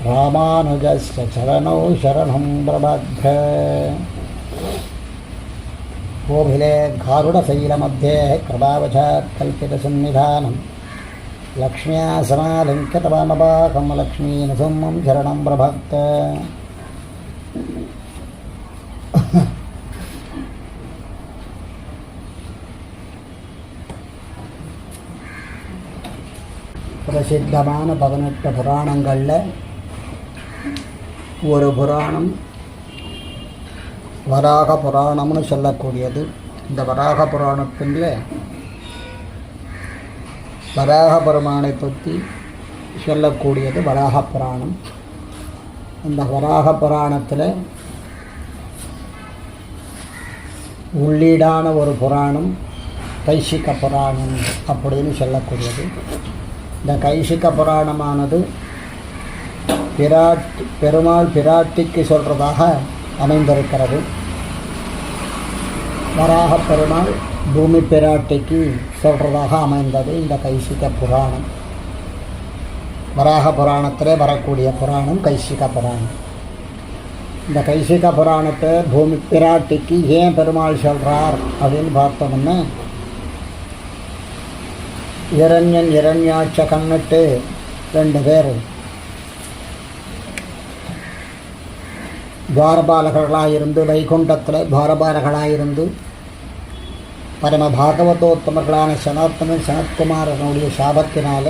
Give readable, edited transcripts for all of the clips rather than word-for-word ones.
ராமானுஜஸ்ய சரணௌ சரணம் பிரபத்ய. கோபிலே காருடசைலमध्ये கிருபாவசாத் கல்பிதசன்னிதானம் லக்ஷ்மியா சமாலங்கிதவாமபாகம் லக்ஷ்மீநரசிம்மம் சரணம் பிரபத்ய. பிரசித்தமான 18 புராணங்களில் ஒரு புராணம் வராக புராணம்னு சொல்லக்கூடியது. இந்த வராக புராணத்தில் வராக பெருமானை பற்றி சொல்லக்கூடியது வராக புராணம். இந்த வராக புராணத்தில் உள்ளீடான ஒரு புராணம் கைசிக புராணம் அப்படின்னு சொல்லக்கூடியது. இந்த கைசிக புராணமானது பெருமாள் பிராட்டிக்கு சொல்கிறதாக அமைந்திருக்கிறது. வராக பெருமாள் பூமி பிராட்டிக்கு சொல்கிறதாக அமைந்தது இந்த கைசிக புராணம். வராக புராணத்திலே வரக்கூடிய புராணம் கைசிக புராணம். இந்த கைசிக புராணத்தை பூமி பிராட்டிக்கு ஏன் பெருமாள் சொல்கிறார் அப்படின்னு பார்த்தோம்னா, இரண்யன் இரண்யாட்சகன்னுட்டு 2 பேர் துவாரபாலகர்களாக இருந்து வைகுண்டத்தில் துவாரபாலகளாக இருந்து பரம பாகவதோத்தமர்களான சனாத்தனன் சனத்குமாரனுடைய சாபத்தினால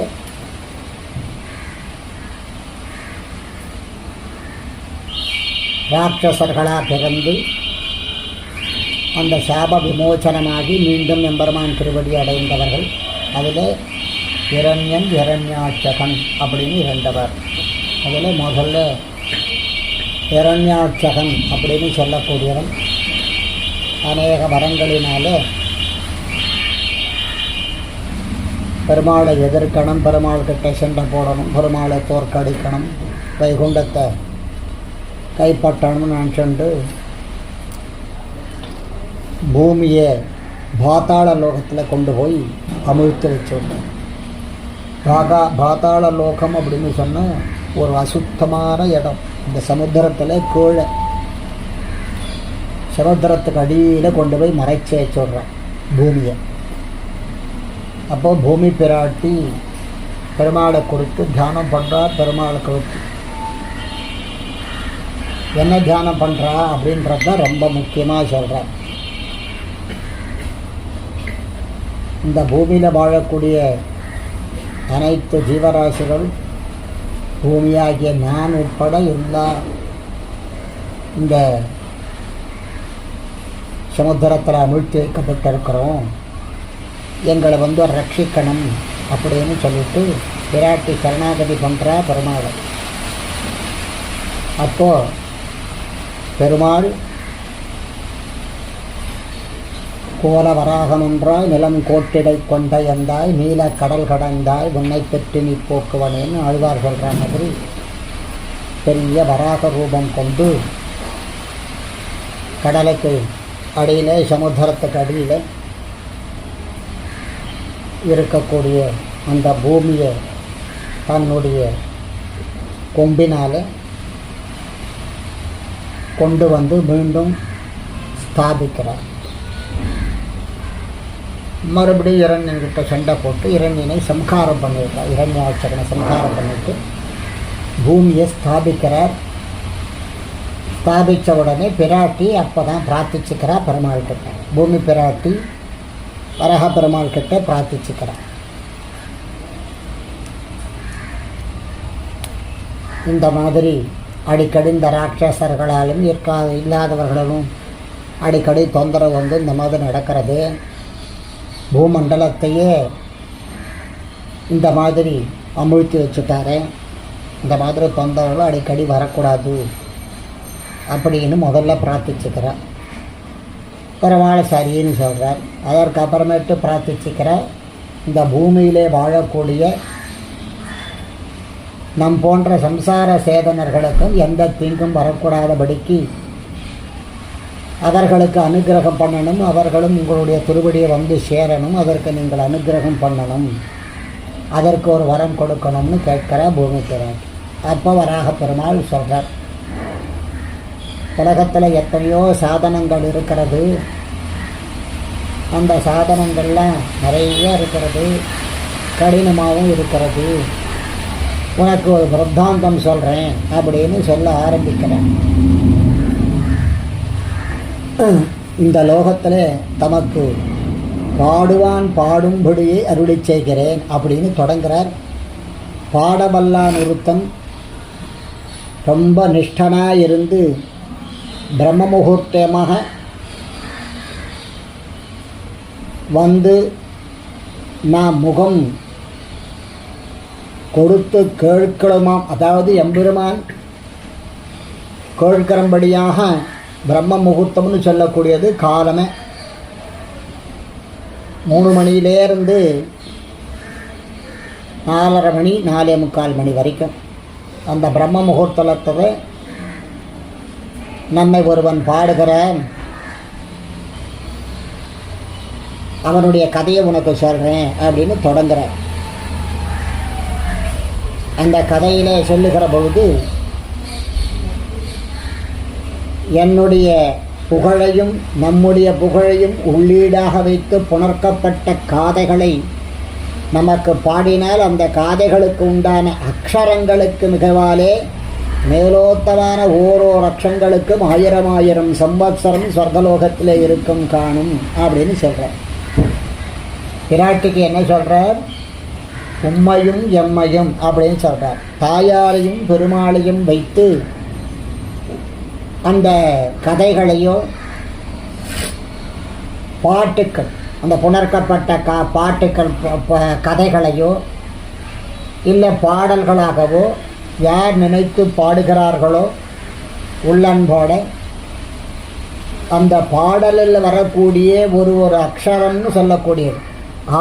ராட்சசர்களாக பிறந்து அந்த சாப விமோசனமாகி மீண்டும் எம்பெருமான் திருவடி அடைந்தவர்கள். அதில் இரண்யன் இரண்யாட்சகன் அப்படின்னு 2 பேர். அதில் முதல்ல இரண்யாட்சகன் அப்படின்னு சொல்லக்கூடியவன் அநேக வரங்களினால பெருமாளை எதிர்க்கணும், பெருமாள் கிட்ட சண்டை போடணும், பெருமாளை தோற்கடிக்கணும், வைகுண்டத்தை கைப்பற்றணும்னு நினச்சுண்டு பூமியை பாத்தாள லோகத்தில் கொண்டு போய் அமிழ்த்து வச்சுருந்தோம். பாத்தாள லோகம் அப்படின்னு சொன்னால் ஒரு அசுத்தமான இடம். இந்த சமுத்திரத்தில் கீழே சமுத்திரத்துக்கு அடியில் கொண்டு போய் மறைச்சி வச்சுடுறான் பூமியை. அப்போது பூமி பிராட்டி பெருமாளை குறித்து தியானம் பண்ணுறார். பெருமாளை குறித்து என்ன தியானம் பண்ணுறா அப்படின்றது தான் ரொம்ப முக்கியமாக சொல்கிறார். இந்த பூமியில் வாழக்கூடிய அனைத்து ஜீவராசிகள் பூமியாகிய நான் உட்பட எல்லா இந்த சமுத்திரத்தில் அமிழ்த்தி வைக்கப்பட்டிருக்கிறோம், எங்களை ரட்சிக்கணும் அப்படின்னு சொல்லிட்டு பிராட்டி சரணாகதி பண்ணுறா பெருமாள். அப்போது பெருமாள் கோல வராகமன்றாய் நிலம் கோட்டிடை கொண்ட எந்தாய் நீல கடல் கடந்தாய் உன்னை பெற்று நீ போக்குவனேன்னு ஆழ்வார் சொல்கிற மாதிரி பெரிய வராக ரூபம் கொண்டு கடலுக்கு அடியில் சமுத்திரத்துக்கு அடியில் இருக்கக்கூடிய அந்த பூமியை தன்னுடைய கொம்பினால் கொண்டு மீண்டும் ஸ்தாபிக்கிறார். மறுபடியும் இரண்யன்கிட்ட சண்டை போட்டு இரண்யனை சம்ஹாரம் பண்ணிடுறார். இரண்யாட்சகனை சம்ஹாரம் பண்ணிட்டு பூமியை ஸ்தாபிக்கிறார். ஸ்தாபித்த உடனே பிராட்டி அப்போ தான் பிரார்த்திச்சுக்கிறா பெருமாள் கிட்ட. பூமி பிராட்டி வரக பெருமாள் கிட்ட பிரார்த்திச்சுக்கிறார். இந்த மாதிரி அடிக்கடி இந்த ராட்சசர்களாலும் இல்லாதவர்களும் அடிக்கடி தொந்தரவு இந்த மாதிரி நடக்கிறது. பூமண்டலத்தையே இந்த மாதிரி அமிழ்த்தி வச்சுட்டாரு. இந்த மாதிரி தொந்தரவுகளும் அடிக்கடி வரக்கூடாது அப்படின்னு முதல்ல பிரார்த்திச்சுக்கிறார். பெருமாள் சரின்னு சொல்கிறார். அதற்கப்புறமேட்டு பிரார்த்திச்சுக்கிறார், இந்த பூமியிலே வாழக்கூடிய நம் போன்ற சம்சார சேதனர்களுக்கும் எந்த தீங்கும் வரக்கூடாதபடிக்கு அவர்களுக்கு அனுகிரகம் பண்ணணும், அவர்களும் உங்களுடைய திருவடியை சேரணும், அதற்கு நீங்கள் அனுகிரகம் பண்ணணும், அதற்கு ஒரு வரம் கொடுக்கணும்னு கேட்கிற பூமி பிராட்டி. அப்போ வராக பெருமாள் சொல்கிறார், உலகத்தில் எத்தனையோ சாதனங்கள் இருக்கிறது, அந்த சாதனங்கள்லாம் நிறைய இருக்கிறது, கடினமாகவும் இருக்கிறது. உனக்கு ஒரு பிரத்தாந்தம் சொல்கிறேன் அப்படின்னு சொல்ல ஆரம்பிக்கிறேன். இந்த லோகத்தில் தமக்கு பாடுவான் பாடும்படியே அருளி செய்கிறேன் அப்படின்னு தொடங்குகிறார். பாடவல்லான் ஒருத்தன் ரொம்ப நிஷ்டனாக இருந்து பிரம்ம முகூர்த்தமாக வந்து நான் முகம் கொடுத்து கேட்கணுமாம். அதாவது எம்பெருமான் கேட்கிறபடியாக பிரம்ம முகூர்த்தம்னு சொல்லக்கூடியது காலமே 3 மணியிலேருந்து 4:30 மணி 4:45 மணி வரைக்கும் அந்த பிரம்ம முகூர்த்தத்தில் நம்மை ஒருவன் பாடுகிறான், அவனுடைய கதையை உனக்கு சொல்கிறேன் அப்படின்னு தொடங்குகிறார். அந்த கதையிலே சொல்லுகிற பொழுது என்னுடைய புகழையும் நம்முடைய புகழையும் உள்ளீடாக வைத்து புணர்க்கப்பட்ட காதைகளை நமக்கு பாடினால் அந்த காதைகளுக்கு உண்டான அக்ஷரங்களுக்கு மிகவாலே மேலோத்தமான ஓரோர் அக்ஷரங்களுக்கும் 1000 சம்வத்சரம் சொர்க்கலோகத்தில் இருக்கும் காணும் அப்படின்னு சொல்கிறார். பிராட்டிக்கு என்ன சொல்கிறார்? உம்மையும் எம்மையும் அப்படின்னு சொல்கிறார். தாயாரையும் பெருமாளையும் வைத்து அந்த கதைகளையோ பாட்டுக்கள், அந்த புணர்க்கப்பட்ட பாட்டுக்கள் கதைகளையோ இல்லை பாடல்களாகவோ யார் நினைத்து பாடுகிறார்களோ உள்ளன்போட அந்த பாடலில் வரக்கூடிய ஒரு அக்ஷரம்னு சொல்லக்கூடியது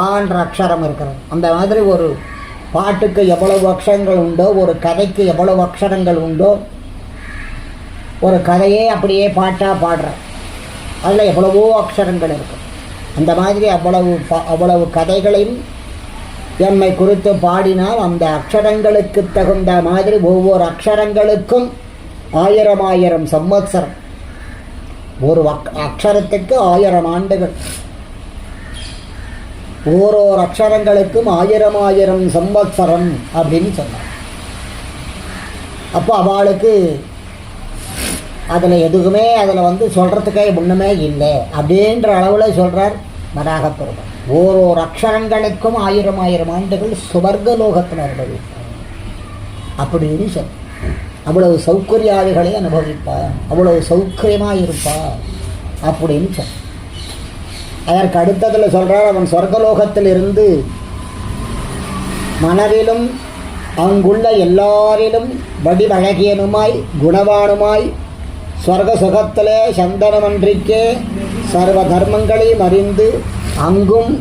ஆன்ற அக்ஷரம் இருக்கிறது. அந்த மாதிரி ஒரு பாட்டுக்கு எவ்வளவு அக்ஷரங்கள் உண்டோ, ஒரு கதைக்கு எவ்வளவு அக்ஷரங்கள் உண்டோ, ஒரு கதையே அப்படியே பாட்டாக பாடுறேன், அதில் எவ்வளவோ அக்ஷரங்கள் இருக்கும். அந்த மாதிரி அவ்வளவு கதைகளையும் எம்மை குறித்து பாடினால் அந்த அக்ஷரங்களுக்கு தகுந்த மாதிரி ஒவ்வொரு அக்ஷரங்களுக்கும் 1000 சம்வத்சரம், ஒரு அக்ஷரத்துக்கு 1000 ஆண்டுகள், ஓரோர் அக்ஷரங்களுக்கும் 1000 சம்வத்சரம் அப்படின்னு சொன்னார். அப்போ அவளுக்கு அதில் எதுவுமே அதில் சொல்கிறதுக்கே ஒன்றுமே இல்லை அப்படின்ற அளவில் சொல்கிறார் வராகப்பெருமாள். ஓரோர் அக்ஷரங்களுக்கும் 1000 ஆண்டுகள் சுவர்க்கலோகத்தில் அனுபவிப்பார் அப்படின்னு சொல். அவ்வளவு சௌகரியாதிகளை அனுபவிப்பார், அவ்வளவு சௌகரியமாக இருப்பார் அப்படின்னு சொல். அதற்கு அடுத்ததில் சொல்கிறார், அவன் சொர்க்கலோகத்தில் இருந்து மனதிலும் அங்குள்ள எல்லாரிலும் வடிவழகியனுமாய் குணவானுமாய் ஸ்வர்க சுகத்திலே சந்தனமன்றிக்கே சர்வ தர்மங்களையும் அறிந்து அங்கும்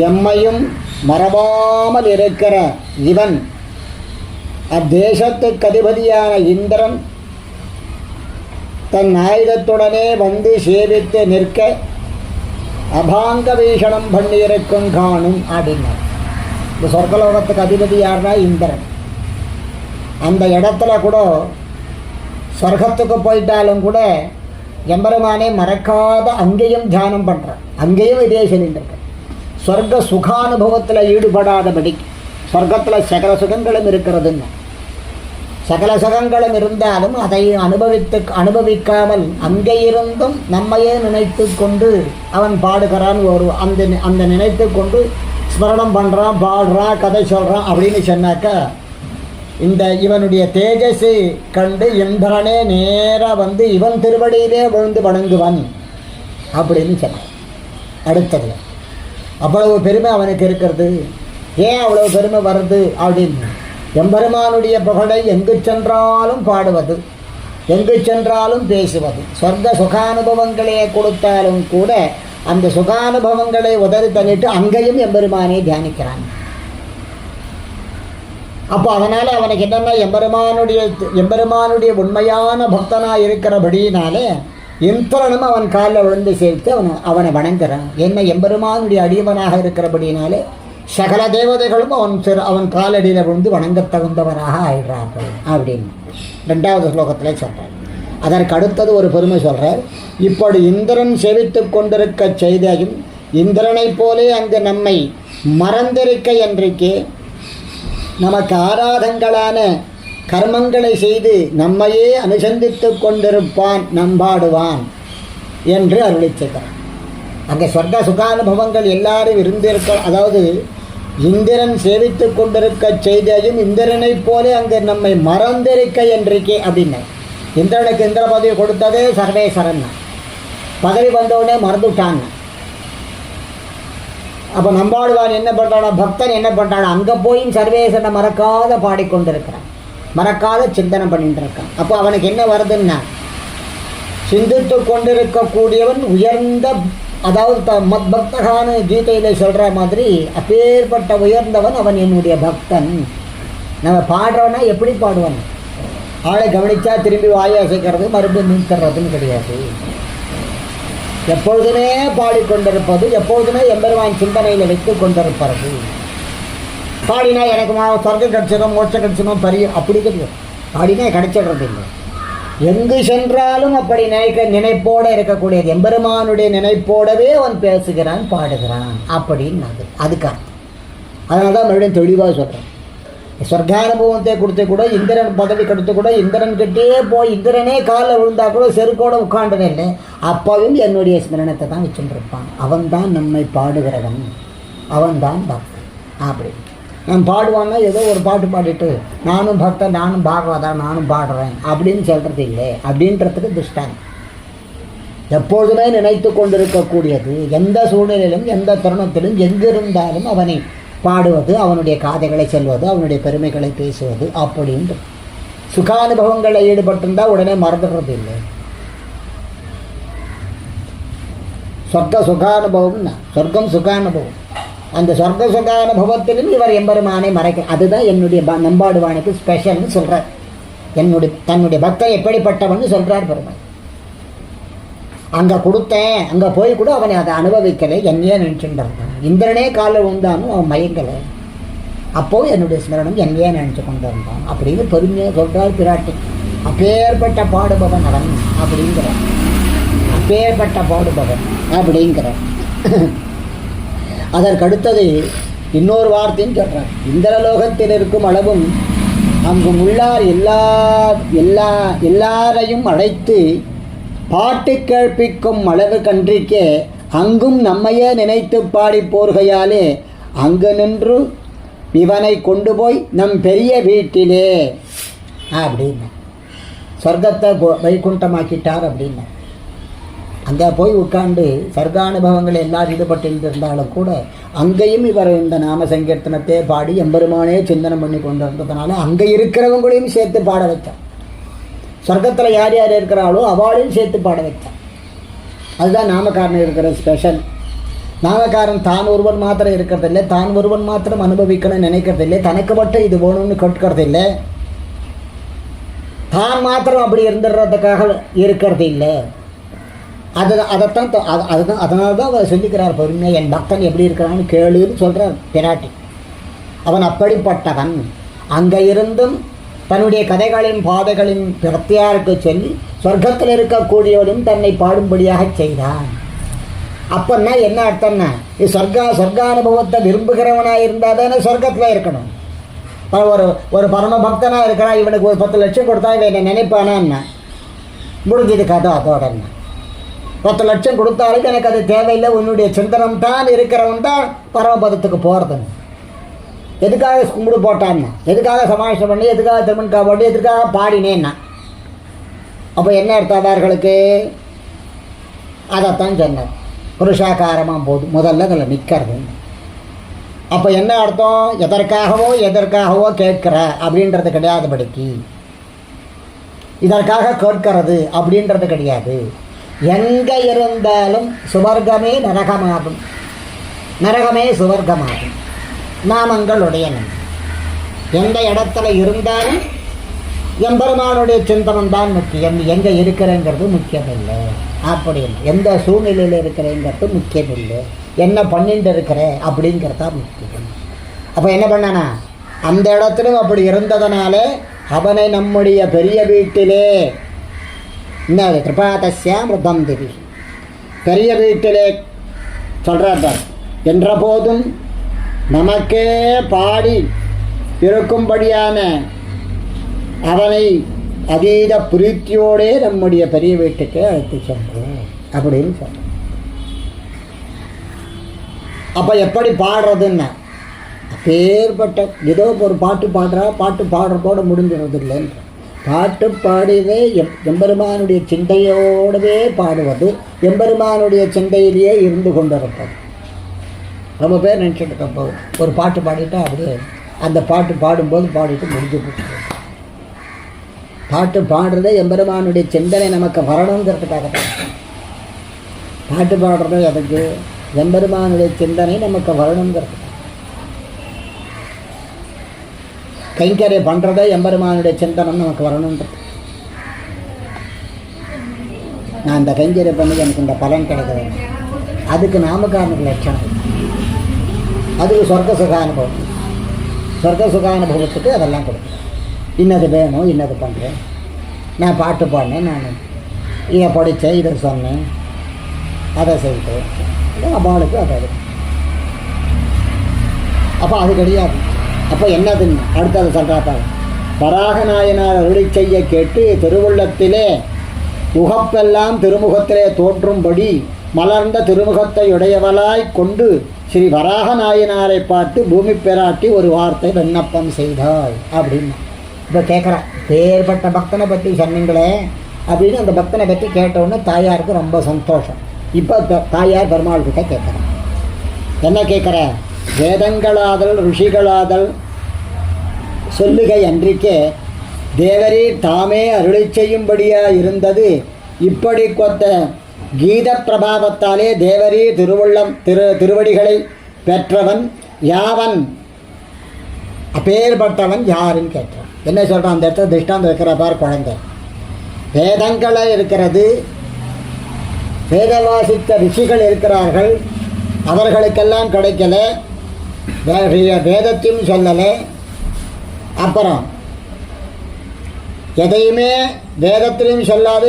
எம்மையும் மறவாமல் இருக்கிற இவன் அத்தேசத்துக்கு அதிபதியான இந்திரன் தன் ஆயுதத்துடனே வந்து சேவித்து நிற்க அபாங்க வீஷணம் பண்ணியிருக்கும் காணும் அப்படின்னார். இந்த சொர்க்கலோகத்துக்கு அதிபதி யாருன்னா இந்திரன். அந்த இடத்துல கூட சொர்க்கத்துக்கு போயிட்டாலும் கூட எம்பெருமானே மறக்காத அங்கேயும் தியானம் பண்ணுறான், அங்கேயும் இதே சொல்லிட்டு இருக்க. சொர்க்க சுகானுபவத்தில் ஈடுபடாதபடி சொர்க்கத்தில் சகல சுகங்களும் இருக்கிறதுன்னு, சகல சுகங்களும் இருந்தாலும் அதை அனுபவிக்காமல் அங்கே இருந்தும் நம்மையே நினைத்து கொண்டு அவன் பாடுகிறான். அந்த நினைத்து கொண்டு ஸ்மரணம் பண்ணுறான், பாடுறான், கதை சொல்கிறான் அப்படின்னு சொன்னாக்கா இந்த இவனுடைய தேஜஸை கண்டு இந்திரனே நேராக வந்து இவன் திருவடியிலே விழுந்து வணங்குவான் அப்படின்னு சொன்னான். அடுத்தது அவ்வளவு பெருமை அவனுக்கு இருக்கிறது. ஏன் அவ்வளவு பெருமை வருது அப்படின்னு, எம்பெருமானுடைய புகழை எங்கு சென்றாலும் பாடுவது, எங்கு சென்றாலும் பேசுவது, சொர்க்க சுகானுபவங்களே கொடுத்தாலும் கூட அந்த சுகானுபவங்களை உதறி தள்ளிட்டு அங்கேயும் எம்பெருமானை தியானிக்கிறான். அப்போ அதனால் அவனுக்கு என்னென்னா எம்பெருமானுடைய உண்மையான பக்தனாக இருக்கிறபடினாலே இந்திரனும் அவன் காலில் விழுந்து சேர்த்து அவனை வணங்குறான். என்ன எம்பெருமானுடைய அடியவனாக இருக்கிறபடினாலே சகல தேவதைகளும் அவன் காலடியில் விழுந்து வணங்கத் தகுந்தவராக ஆயிடுறார்கள் அப்படின்னு 2வது ஸ்லோகத்திலே சொல்கிறார். அதற்கு அடுத்தது ஒரு பெருமை சொல்கிறார். இப்படி இந்திரன் சேவித்து கொண்டிருக்க செய்தையும் இந்திரனைப் போலே அங்கு நம்மை மறந்திருக்க என்றைக்கே நமக்கு ஆராதங்களான கர்மங்களை செய்து நம்மையே அனுசந்தித்து கொண்டிருப்பான் நம்பாடுவான் என்று அருளி செய்கிறான். அங்கே சொர்க்க சுகானுபவங்கள் எல்லாரும் இருந்திருக்க, அதாவது இந்திரன் சேவித்து கொண்டிருக்க செய்தையும் இந்திரனைப் போலே அங்கே நம்மை மறந்திருக்க என்றைக்கே அப்படின்னா, இந்திரனுக்கு இந்திர பதவி கொடுத்ததே சர்வேஸ்வரன், பதவி வந்தவுடனே மறந்துட்டான். அப்போ நம்பாடுவான் என்ன பண்ணுறானோ, பக்தன் என்ன பண்ணுறானோ, அங்கே போயும் சர்வேஸ்வரனை மறக்காத பாடிக்கொண்டிருக்கிறான், மறக்காத சிந்தனை பண்ணிட்டு இருக்கான். அப்போ அவனுக்கு என்ன வருதுன்னா, சிந்தித்து கொண்டிருக்கக்கூடியவன் உயர்ந்த, அதாவது மத் பக்தகான்னு கீதையில் சொல்கிற மாதிரி அப்பேற்பட்ட உயர்ந்தவன் அவன் என்னுடைய பக்தன். நம்ம பாடுறோன்னா எப்படி பாடுவான், ஆளை கவனித்தா திரும்பி வாயை அசைக்கிறது மறுபடியும் நிறுத்துறதுன்னு கிடையாது. எப்பொழுதுமே பாடிக்கொண்டிருப்பது, எப்பொழுதுமே எம்பெருமான் சிந்தனையில் வைத்து கொண்டிருப்பது. பாடினா எனக்கு சொர்க்கம் கிடச்சிடும், மோட்சம் கிடச்சிடும், அப்படி கிடையாது. பாடினா கிடைச்சிடுறது இல்லை. எங்கு சென்றாலும் அப்படி நினைப்போடு இருக்கக்கூடியது, எம்பெருமானுடைய நினைப்போடவே அவன் பேசுகிறான், பாடுகிறான் அப்படின்னு அதுக்காக. அதனால தான் மறுபடியும் தெளிவாக சொல்கிறேன். சொர்க்கானுபவத்தை கொடுத்து கூட, இந்திரன் பதவி கொடுத்து கூட, இந்திரன்கிட்டே போய் இந்திரனே காலில் விழுந்தா கூட செருக்கோட உட்காண்டதில்லை, அப்பவும் என்னுடைய ஸ்மரணத்தை தான் வச்சுருப்பான். அவன்தான் நம்மை பாடுகிறவன், அவன்தான் பக்தன். அப்படி நான் பாடுவான்னா ஏதோ ஒரு பாட்டு பாடிட்டு நானும் பக்தன், நானும் பாகவதன், நானும் பாடுறேன் அப்படின்னு சொல்கிறது இல்லை. அப்படின்றதுக்கு திருஷ்டாந்தம். எப்பொழுதுமே நினைத்து கொண்டிருக்கக்கூடியது, எந்த சூழ்நிலையிலும் எந்த தருணத்திலும் எங்கிருந்தாலும் அவனை பாடுவது, அவனுடைய காதைகளை செல்வது, அவனுடைய பெருமைகளை பேசுவது அப்படின்ட்டு. சுகானுபவங்களை ஈடுபட்டிருந்தால் உடனே மறந்துடுறது இல்லை. சொர்க்க சுகானுபவம்னா சொர்க்கம் சுகானுபவம். அந்த சொர்க்க சுகானுபவத்திலும் இவர் எம்பெருமானை மறைக்க, அதுதான் என்னுடைய நம்பாடுவானுக்கு ஸ்பெஷல்னு சொல்கிறார். தன்னுடைய பக்தன் எப்படிப்பட்டவன்னு சொல்கிறார் பெருமாள். அங்கே கொடுத்தேன், அங்கே போய் கூட அவனை அதை அனுபவிக்கலை, என்னையே நினச்சுட்டான். இந்திரனே காலில் விழுந்தானும் அவன் மயங்கலை, அப்போ என்னுடைய ஸ்மரணம் என்னையே நினச்சி கொண்டு இருந்தான் அப்படின்னு பெருமையாக சொல்கிறார் பிராட்டி. அப்பேற்பட்ட பாடுபவன் அவன் அப்படிங்கிறார், அப்பேற்பட்ட பாடுபவன் அப்படிங்கிறார். அதற்கடுத்தது இன்னொரு வார்த்தையும் சொல்கிறார். இந்திரலோகத்தில் இருக்கும் அளவும் அங்கும் உள்ளார் எல்லாரையும் அழைத்து பாட்டு கேட்பிக்கும் அளவு கன்றிக்கே அங்கும் நம்மையே நினைத்து பாடி போர்கையாலே அங்கு நின்று இவனை கொண்டு போய் நம் பெரிய வீட்டிலே அப்படின்னு சொர்க்கத்தை வைகுண்டமாக்கிட்டார் அப்படின்னு. அங்கே போய் உட்காந்து சர்க்கானுபவங்கள் எல்லாரும் ஈடுபட்டு இருந்தாலும் கூட அங்கேயும் இவர் இந்த நாம சங்கீர்த்தனத்தை பாடி எம்பெருமானே சிந்தனை பண்ணி கொண்டு இருந்ததுனால அங்கே இருக்கிறவங்களையும் சேர்த்து பாட வச்சான். சொர்க்கத்தில் யார் யார் இருக்கிறாளோ அவளையும் சேர்த்து பாட வச்சான். அதுதான் நாமக்காரன் இருக்கிற ஸ்பெஷல். நாமக்காரன் தான் ஒருவன் மாத்திரம் இருக்கிறதில்லை, தான் ஒருவன் மாத்திரம் அனுபவிக்கணும்னு நினைக்கிறதில்லை, தனக்கு மட்டும் இது வேணும்னு கேட்கறதில்லை, தான் மாத்திரம் அப்படி இருந்துடுறதுக்காக இருக்கிறது இல்லை. அதுதான் அதனால தான் அவர் சொல்லிக்கிறார் பொறுமையாக, என் பக்தன் எப்படி இருக்கிறான்னு கேளுன்னு சொல்கிறார் பிராட்டி. அவன் அப்படிப்பட்டவன். அங்கே இருந்தும் தன்னுடைய கதைகளின் பாதைகளின் பிரத்தியாருக்கு சொல்லி சொர்க்கத்தில் இருக்கக்கூடியவனும் தன்னை பாடும்படியாக செய்தான். அப்பன்னா என்ன அர்த்தம்னா, இது சொர்க்கானுபவத்தை விரும்புகிறவனாக இருந்தால் தானே சொர்க்கத்தில் இருக்கணும். ஒரு பரம பக்தனாக இருக்கிறான், இவனுக்கு ஒரு 10 லட்சம் கொடுத்தா இவன் என்ன நினைப்பானான்னா முடிஞ்சது கதை. அதோட 10 லட்சம் கொடுத்தாலும் எனக்கு அது தேவையில்லை, உன்னுடைய சிந்தனம் தான் இருக்கிறவன் தான் பரமபதத்துக்கு போகிறதுன்னு. எதுக்காக கும்பிடு போட்டான்னா, எதுக்காக சமாளிஷம் பண்ணி, எதுக்காக திருமண் காப்பாடி, எதுக்காக பாடினேன்னா, அப்போ என்ன அர்த்தம் அவர்களுக்கு? அதைத்தான் சொன்னார். புருஷாகாரமாக போது முதல்ல அதில் நிற்கிறது. அப்போ என்ன அர்த்தம்? எதற்காகவோ கேட்குற அப்படின்றது கிடையாதுபடிக்கு, இதற்காக கேட்கிறது அப்படின்றது கிடையாது. எங்கே இருந்தாலும் சுவர்க்கமே நரகமாகும், நரகமே சுவர்க்கமாகும். நாமங்களுடைய எந்த இடத்துல இருந்தாலும் எம்பெருமானுடைய சிந்தனம் தான் முக்கியம். எங்கே இருக்கிறேங்கிறது முக்கியமில்லை, அப்படி இல்லை. எந்த சூழ்நிலையில் இருக்கிறேங்கிறது முக்கியமில்லை. என்ன பண்ணிட்டு இருக்கிற அப்படிங்கிறதா முக்கியம். அப்போ என்ன பண்ணனா, அந்த இடத்துலும் அப்படி இருந்ததுனால அவனை நம்முடைய பெரிய வீட்டிலே என்ன கிருபாதஸ்யா மிருதம் திவி, பெரிய வீட்டிலே சொல்கிறார் என்ற போதும் நமக்கே பாடி இருக்கும்படியான அவனை அதீத பிரீத்தியோடே நம்முடைய பெரிய வீட்டுக்கு அழைத்து சென்றோம் அப்படின்னு சொல்கிறோம். அப்போ எப்படி பாடுறதுன்னா, அப்பேற்பட்ட ஏதோ ஒரு பாட்டு பாடுறா, பாட்டு பாடுறதோடு முடிஞ்சிடுறது இல்லைன்ற, பாட்டு பாடியதே எம்பெருமானுடைய சிந்தையோடவே பாடுவது, எம்பெருமானுடைய சிந்தையிலேயே இருந்து கொண்டிருப்பது. ரொம்ப பேர் நினச்சிட்டு இருக்கப்போ ஒரு பாட்டு பாடிட்டா அப்படியே அந்த பாட்டு பாடும்போது பாடிட்டு முடிஞ்சு போச்சு. பாட்டு பாடுறதே எம்பெருமானுடைய சிந்தனை நமக்கு வரணுங்கிறதுக்காக தான் பாட்டு பாடுறது. அதுக்கு எம்பெருமானுடைய சிந்தனை நமக்கு வரணுங்கிறதுக்காக கைங்கரை பண்ணுறதே எம்பெருமானுடைய சிந்தனம் நமக்கு வரணுன்றது. நான் இந்த கைங்கரை பண்ணி எனக்கு இந்த பலன் கிடைக்கிறது, அதுக்கு நாமக்காரனுக்கு லட்சணம், அதுக்கு சொர்க்க சுகானுபவம், சொர்க்க சுகானுபவத்துக்கு அதெல்லாம் கொடுக்குறேன். இன்னது வேணும், இன்னது பண்ணுறேன், நான் பாட்டு பாடினேன், நான் இதை படித்தேன், இதை சொன்னேன், அதை செய்தேன், அவளுக்கு அதை. அப்போ அது கிடையாது. அப்போ என்னதுன்னு அடுத்தது சொல்கிறாப்பா, வராக நாயனார் அருளி செய்ய கேட்டு திருவுள்ளத்திலே உகப்பெல்லாம் திருமுகத்திலே தோற்றும்படி மலர்ந்த திருமுகத்தை உடையவளாய் கொண்டு ஸ்ரீ வராக நாயனாரை பார்த்து பூமி பெராட்டி ஒரு வார்த்தை விண்ணப்பம் செய்தாள் அப்படின்னு இப்போ கேட்குறான். பேர்பட்ட பக்தனை பற்றி சொன்னீங்களே அப்படின்னு அந்த பக்தனை பற்றி கேட்டவுடனே தாயாருக்கு ரொம்ப சந்தோஷம். இப்போ தாயார் பெருமாள் கிட்ட கேட்குறான். என்ன கேட்குற? வேதங்களாதல் ருஷிகளாதல் சொல்லுகை அன்றிக்கே தேவரீர் தாமே அருளை செய்யும்படியாக இருந்தது. இப்படி கொத்த கீத பிரபாவத்தாலே தேவரீர் திருவுள்ளம் திருவடிகளை பெற்றவன் யாவன், அப்பேற்பட்டவன் யாருன்னு கேட்டான். என்ன சொல்கிறான்? அந்த இடத்துல திருஷ்டாந்தம் வைக்கிற பார் குழந்தை. வேதங்களை இருக்கிறது, வேதவாசித்த ரிஷிகள் இருக்கிறார்கள், அவர்களுக்கெல்லாம் கிடைக்கல, வேதத்தையும் சொல்லலை. அப்புறம் எதையுமே வேதத்திலையும் சொல்லாது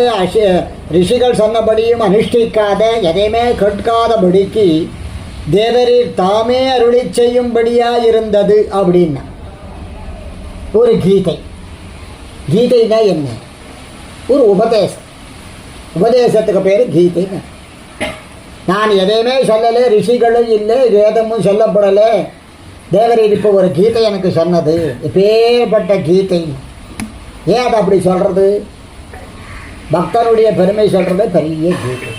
ரிஷிகள் சொன்னபடியும் அனுஷ்டிக்காத, எதையுமே கேட்காதபடிக்கு தேவரீர் தாமே அருளி செய்யும்படியாக இருந்தது அப்படின்னா ஒரு கீதை. கீதைனா என்ன? ஒரு உபதேசம். உபதேசத்துக்கு பேர் கீதைங்க. நான் எதையுமே சொல்லலை, ரிஷிகளும் இல்லை, வேதமும் சொல்லப்படலை, தேவரீர் இப்போ ஒரு கீதை எனக்கு சொன்னது. இப்பேற்பட்ட கீதை. ஏன் அதை அப்படி சொல்கிறது? பக்தனுடைய பெருமை சொல்கிறதே பெரிய கீதை,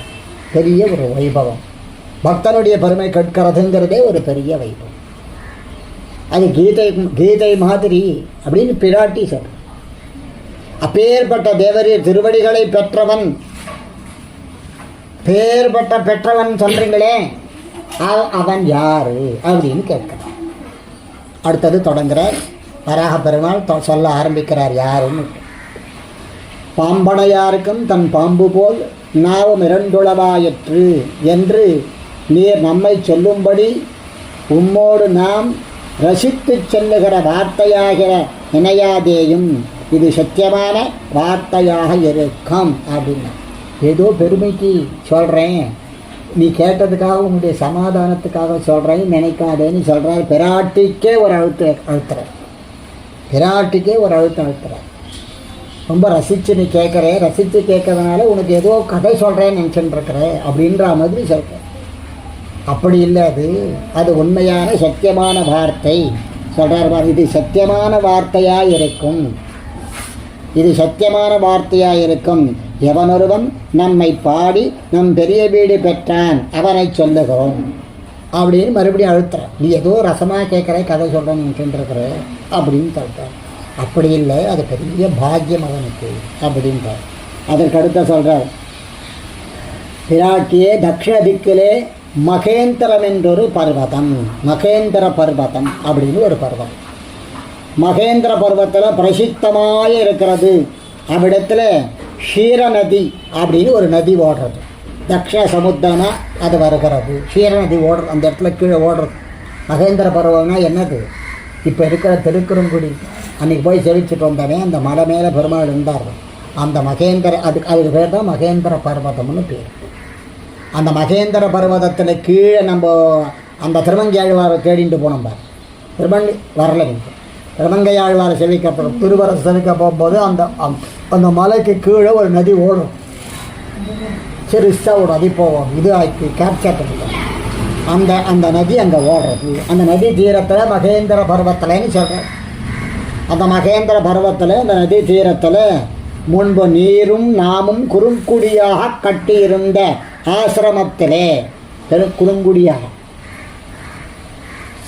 பெரிய ஒரு வைபவம். பக்தனுடைய பெருமை கேட்கிறதுங்கிறதே ஒரு பெரிய வைபவம். அது கீதை மாதிரி அப்படின்னு பிராட்டி சொல்ற. அப்பேற்பட்ட தேவரீர் திருவடிகளை பெற்றவன், பெற்றவன் சொல்றீங்களே, அவன் யாரு அப்படின்னு கேட்கிறான். அடுத்தது தொடங்குறார் வராக பெருமாள் சொல்ல ஆரம்பிக்கிறார் யாருன்னு. பாம்பனையாருக்கும் தன் பாம்பு போல் நாவும் இரண்டுளவாயிற்று என்று நீர் நம்மை சொல்லும்படி உம்மோடு நாம் ரசித்து சொல்லுகிற வார்த்தையாகிற நினையாதேயும் இது சத்தியமான வார்த்தையாக இருக்கும் அப்படின்னா. ஏதோ பெருமைக்கு சொல்கிறேன், நீ கேட்டதுக்காக உன்னுடைய சமாதானத்துக்காக சொல்கிறேன் நினைக்காதேன்னு சொல்கிறார். பிராட்டிக்கே ஒரு அழுத்துறார், பிராட்டிக்கே ஒரு அழுத்துறார். ரொம்ப ரசித்து நீ கேட்குற, ரசித்து கேட்கறதுனால உனக்கு ஏதோ கதை சொல்கிறேன்னு நினச்சிட்டு இருக்கிற அப்படின்ற மாதிரி சொல்கிறேன். அப்படி இல்லை, அது உண்மையான சத்தியமான வார்த்தை சொல்கிறார். இது சத்தியமான வார்த்தையாக இருக்கும், இது சத்தியமான வார்த்தையாக இருக்கும். எவனொருவன் நம்மை பாடி நம் பெரிய வீடு பெற்றான் அவனை சொல்லுகிறோம் அப்படின்னு மறுபடியும் அழுத்துறான். நீ ஏதோ ரசமாக கேட்குற, கதை சொல்கிறேன்னு நினச்சிட்டுருக்குற அப்படின்னு சொல்கிறார். அப்படி இல்லை, அது பெரிய பாக்கியம் அவனுக்கு அப்படின்றார். அதற்கு அடுத்த சொல்கிறார், பிராட்டியே தக்ஷ திக்கிலே மகேந்திரம் என்றொரு பர்வதம், மகேந்திர பர்வதம் அப்படின்னு ஒரு பர்வதம். மகேந்திர பர்வத்தில் பிரசித்தமாக இருக்கிறது. அவ்விடத்தில் க்ஷீர நதி அப்படின்னு ஒரு நதி ஓடுறது. தக்ஷ சமுத்திரனா அது வருகிறது. க்ஷீரநதி ஓடுறது, அந்த இடத்துல கீழே ஓடுறது. மகேந்திர பருவம்னா என்னது? இப்போ இருக்கிற திருக்குறுங்குடி அன்றைக்கி போய் செழிச்சுட்டு வந்தவே அந்த மலை மேலே பெருமாள் இருந்தார். அந்த மகேந்திர அதுக்கு பேர் தான் மகேந்திர பர்வதம்னு பேர். அந்த மகேந்திர பர்வதத்தில் கீழே நம்ம அந்த திருமங்கையாழ்வாரை தேடிட்டு போனோம் பார். வரல நீங்கள் திருமங்கையாழ்வாரை செழிக்கப்படும் திருவரசு செழிக்க போகும்போது அந்த அந்த மலைக்கு கீழே ஒரு நதி ஓடும். சிறுசாக ஒரு நதி போவோம். இது ஆக்கி கேப்சர் பண்ணிட்டோம். அந்த நதி அங்கே ஓடுறது. அந்த நதி தீரத்தில் மகேந்திர பர்வத்தில்னு சொல்கிறேன். அந்த மகேந்திர பர்வத்தில் அந்த நதி தீரத்தில் முன்பு நீரும் நாமும் குறுங்குடியாக கட்டியிருந்த ஆசிரமத்திலே குறுங்குடியாக,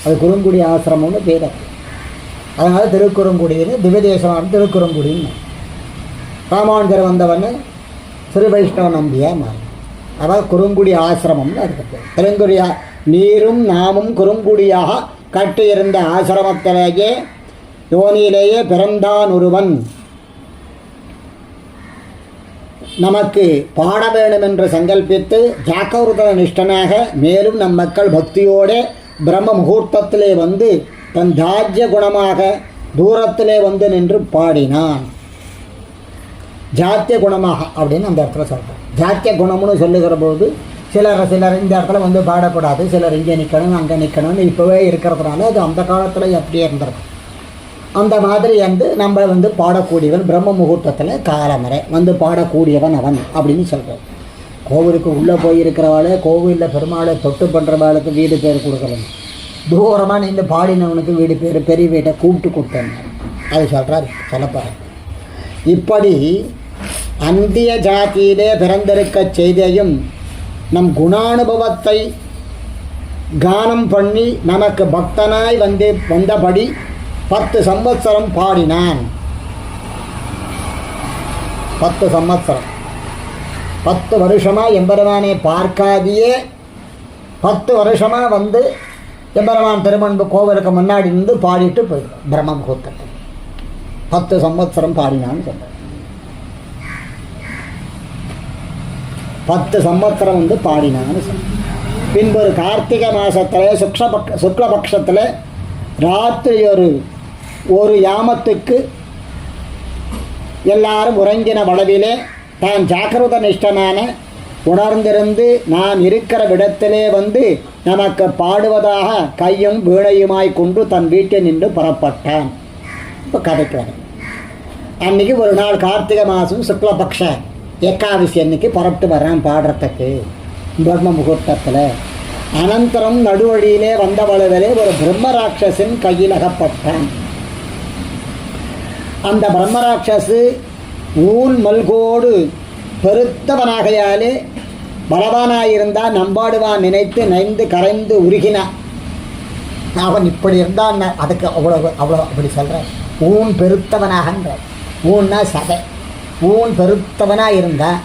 அது குறுங்குடி ஆசிரமம்னு பேர். அதனால் திருக்குறுங்குடின்னு திவ்யதேசமான திருக்குறுங்குடின்னு. ராமானுஜர் வந்தவன்னு ஸ்ரீ வைஷ்ணவ நம்பியாக மாறும். அதாவது குறுங்குடி ஆசிரமம்னு அதுக்கு திருங்குடியா நீரும் நாமும் குறுங்குடியாக கட்டியிருந்த ஆசிரமத்திலேயே யோனியிலேயே பிறந்தான் ஒருவன் நமக்கு பாட வேண்டும் என்று சங்கல்பித்து ஜாக்கவருதன நிஷ்டனாக மேலும் நம் மக்கள் பக்தியோடு பிரம்ம முகூர்த்தத்திலே வந்து தன் ஜாத்திய குணமாக தூரத்திலே வந்து நின்று பாடினான். ஜாத்திய குணமாக அப்படின்னு அந்த இடத்துல சொல்கிறேன். ஜாத்திய குணம்னு சொல்லுகிற போது சிலர் இந்த இடத்துல வந்து பாடக்கூடாது, சிலர் இங்கே நிற்கணும் அங்கே நிற்கணும்னு இப்போவே இருக்கிறதுனால அது அந்த காலத்தில் எப்படியே இருந்திருக்கும். அந்த மாதிரி வந்து நம்ம வந்து பாடக்கூடியவன் பிரம்ம முகூர்த்தத்தில் காலமரை வந்து பாடக்கூடியவன் அவன் அப்படின்னு சொல்கிறோம். கோவிலுக்கு உள்ளே போயிருக்கிறவாளே கோவிலில் பெருமாளை தொட்டு பண்ணுறவாளுக்கு வீடு பேர் கொடுக்கணும். தூரமாக நின்று பாடினவனுக்கு வீடு பேர் பெரிய வீட்டை கூப்பிட்டு கொடுத்தேன் அது சொல்கிறார் சொல்லப்பாரு. இப்படி அந்திய ஜாதியிலே பிறந்திருக்க செய்தியும் நம் குணானுபவத்தை கானம் பண்ணி நமக்கு பக்தனாய் வந்தபடி 10 சம்வத்சரம் பாடினான். 10 சம்வத்சரம் 10 வருஷமாக எம்பெருமானை பார்க்காதியே 10 வருஷமாக வந்து எம்பெருமான் திருமண்பு கோவிலுக்கு முன்னாடி இருந்து பாடிட்டு போயிடும். பிரம்ம முகூர்த்தத்தை 10 சம்வத்சரம் பாடினான்னு சொல்கிறேன். 10 சம்வத்சரம் வந்து பாடினான்னு சொல்கிறேன். பின்பு ஒரு கார்த்திகை மாதத்தில் சுக்லபக்ஷத்தில் ராத்திரி ஒரு யாமத்துக்கு எல்லாரும் உறங்கின வளவிலே தான் ஜாக்கிரத நிஷ்டனான உணர்ந்திருந்து நாம் இருக்கிற விடத்திலே வந்து நமக்கு பாடுவதாக கையும் வீணையுமாய் கொண்டு தன் வீட்டில் நின்று புறப்பட்டான். இப்போ கதைக்கு வர அன்றைக்கி ஒரு நாள் கார்த்திகை மாதம் சுக்லபக்ஷ ஏகாதசி அன்னைக்கு புறப்பட்டு வர்றான் பாடுறதுக்கு பிரம்ம முகூர்த்தத்தில். அனந்தரம் நடுவழியிலே வந்த வளவிலே ஒரு பிரம்மராட்சசின் கையில் அகப்பட்டான். அந்த பிரம்மராட்சசு ஊன் மல்கோடு பெருத்தவனாகையாலே பலவானாயிருந்தான். நம்பாடுவான் நினைத்து நைந்து கரைந்து உருகினான். அவன் இப்படி இருந்தான். அதுக்கு அவ்வளோ அப்படி சொல்கிறேன். ஊன் பெருத்தவனாகன்ற ஊன்னா சதை. ஊன் பெருத்தவனாக இருந்தான்.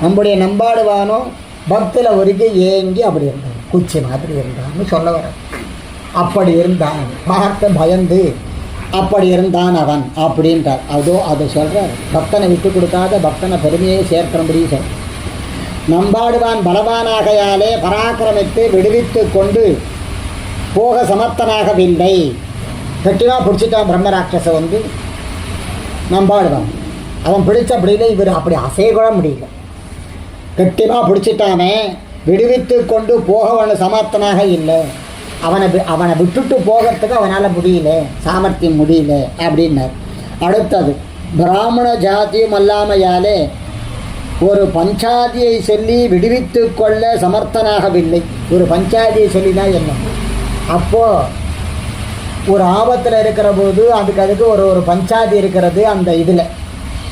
நம்முடைய நம்பாடுவானோ பக்தியில் உருகி ஏங்கி அப்படி இருந்தான். குச்சி மாதிரி இருந்தான்னு சொல்ல வர. அப்படி இருந்தான். பார்த்து பயந்து அப்படி இருந்தான் அவன் அப்படின்றார். அதை சொல்கிறார். பக்தனை விட்டு கொடுக்காத பக்தனை பெருமையை சேர்க்கிறபடி சொல். நம்பாடுவான் பலவானாகையாலே பராக்கிரமித்து விடுவித்து கொண்டு போக சமர்த்தனாகவில்லை. கட்டிவாக பிடிச்சிட்டான் பிரம்மராட்சச வந்து நம்பாடுவான். அவன் பிடிச்ச அப்படியில இவர் அப்படி அசையக்கூட முடியல. கட்டிவாக பிடிச்சிட்டானே விடுவித்து கொண்டு போக சமர்த்தனாக இல்லை. அவனை விட்டுட்டு போகிறதுக்கு அவனால் முடியல, சாமர்த்தியம் முடியல அப்படின்னார். அடுத்தது பிராமண ஜாதியும் அல்லாமையாலே ஒரு பஞ்சாதியை சொல்லி விடுவித்து கொள்ள சமர்த்தனாகவில்லை. ஒரு பஞ்சாதியை சொல்லினா என்ன? அப்போது ஒரு ஆபத்தில் இருக்கிற போது அதுக்கு ஒரு பஞ்சாதி இருக்கிறது. அந்த இதில்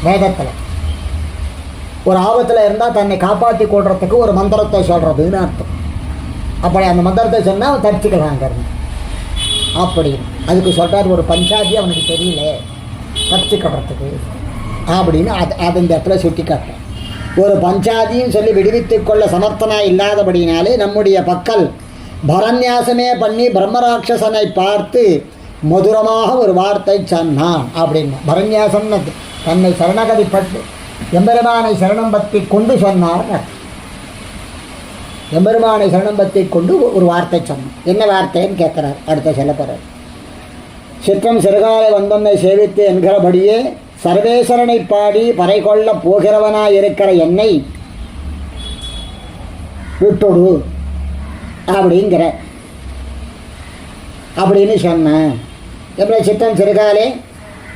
வேதத்தில் ஒரு ஆபத்தில் இருந்தால் தன்னை காப்பாற்றி கொள்றதுக்கு ஒரு மந்திரத்தை சொல்கிறதுன்னு அர்த்தம். அப்படி அந்த மந்திரத்தை சொன்னால் தப்பிச்சுக்கலாங்கிறது அப்படி அதுக்கு சொல்கிறார். ஒரு பஞ்சாதி அவனுக்கு தெரியல தப்பிச்சுக்கிறதுக்கு அப்படின்னு அது இந்த இடத்துல சுட்டி காட்டுறேன். ஒரு பஞ்சாதியும் சொல்லி விடுவித்து கொள்ள சமர்த்தனா இல்லாதபடினாலே நம்முடைய பக்கல் பரநியாசமே பண்ணி பிரம்மராட்சசனை பார்த்து மதுரமாக ஒரு வார்த்தை சொன்னான் அப்படின்னா. பரநியாசம்னு தன்னை சரணகதிப்பட்டு எம்பெருமானை சரணம் பற்றி கொண்டு சொன்னார். எம்பெருமானை சரணம்பத்தை கொண்டு ஒரு வார்த்தை சொன்னான். என்ன வார்த்தைன்னு கேட்குறார், அடுத்த சொல்ல போகிறார். சிற்றம் சிறுகாலை வந்தொன்னை சேவித்து என்கிறபடியே சர்வேஸ்வரனை பாடி பறை கொள்ள போகிறவனாய் இருக்கிற என்னை விட்டொடு அப்படிங்கிற அப்படின்னு சொன்னேன். எப்படி சிற்றம் சிறுகாலே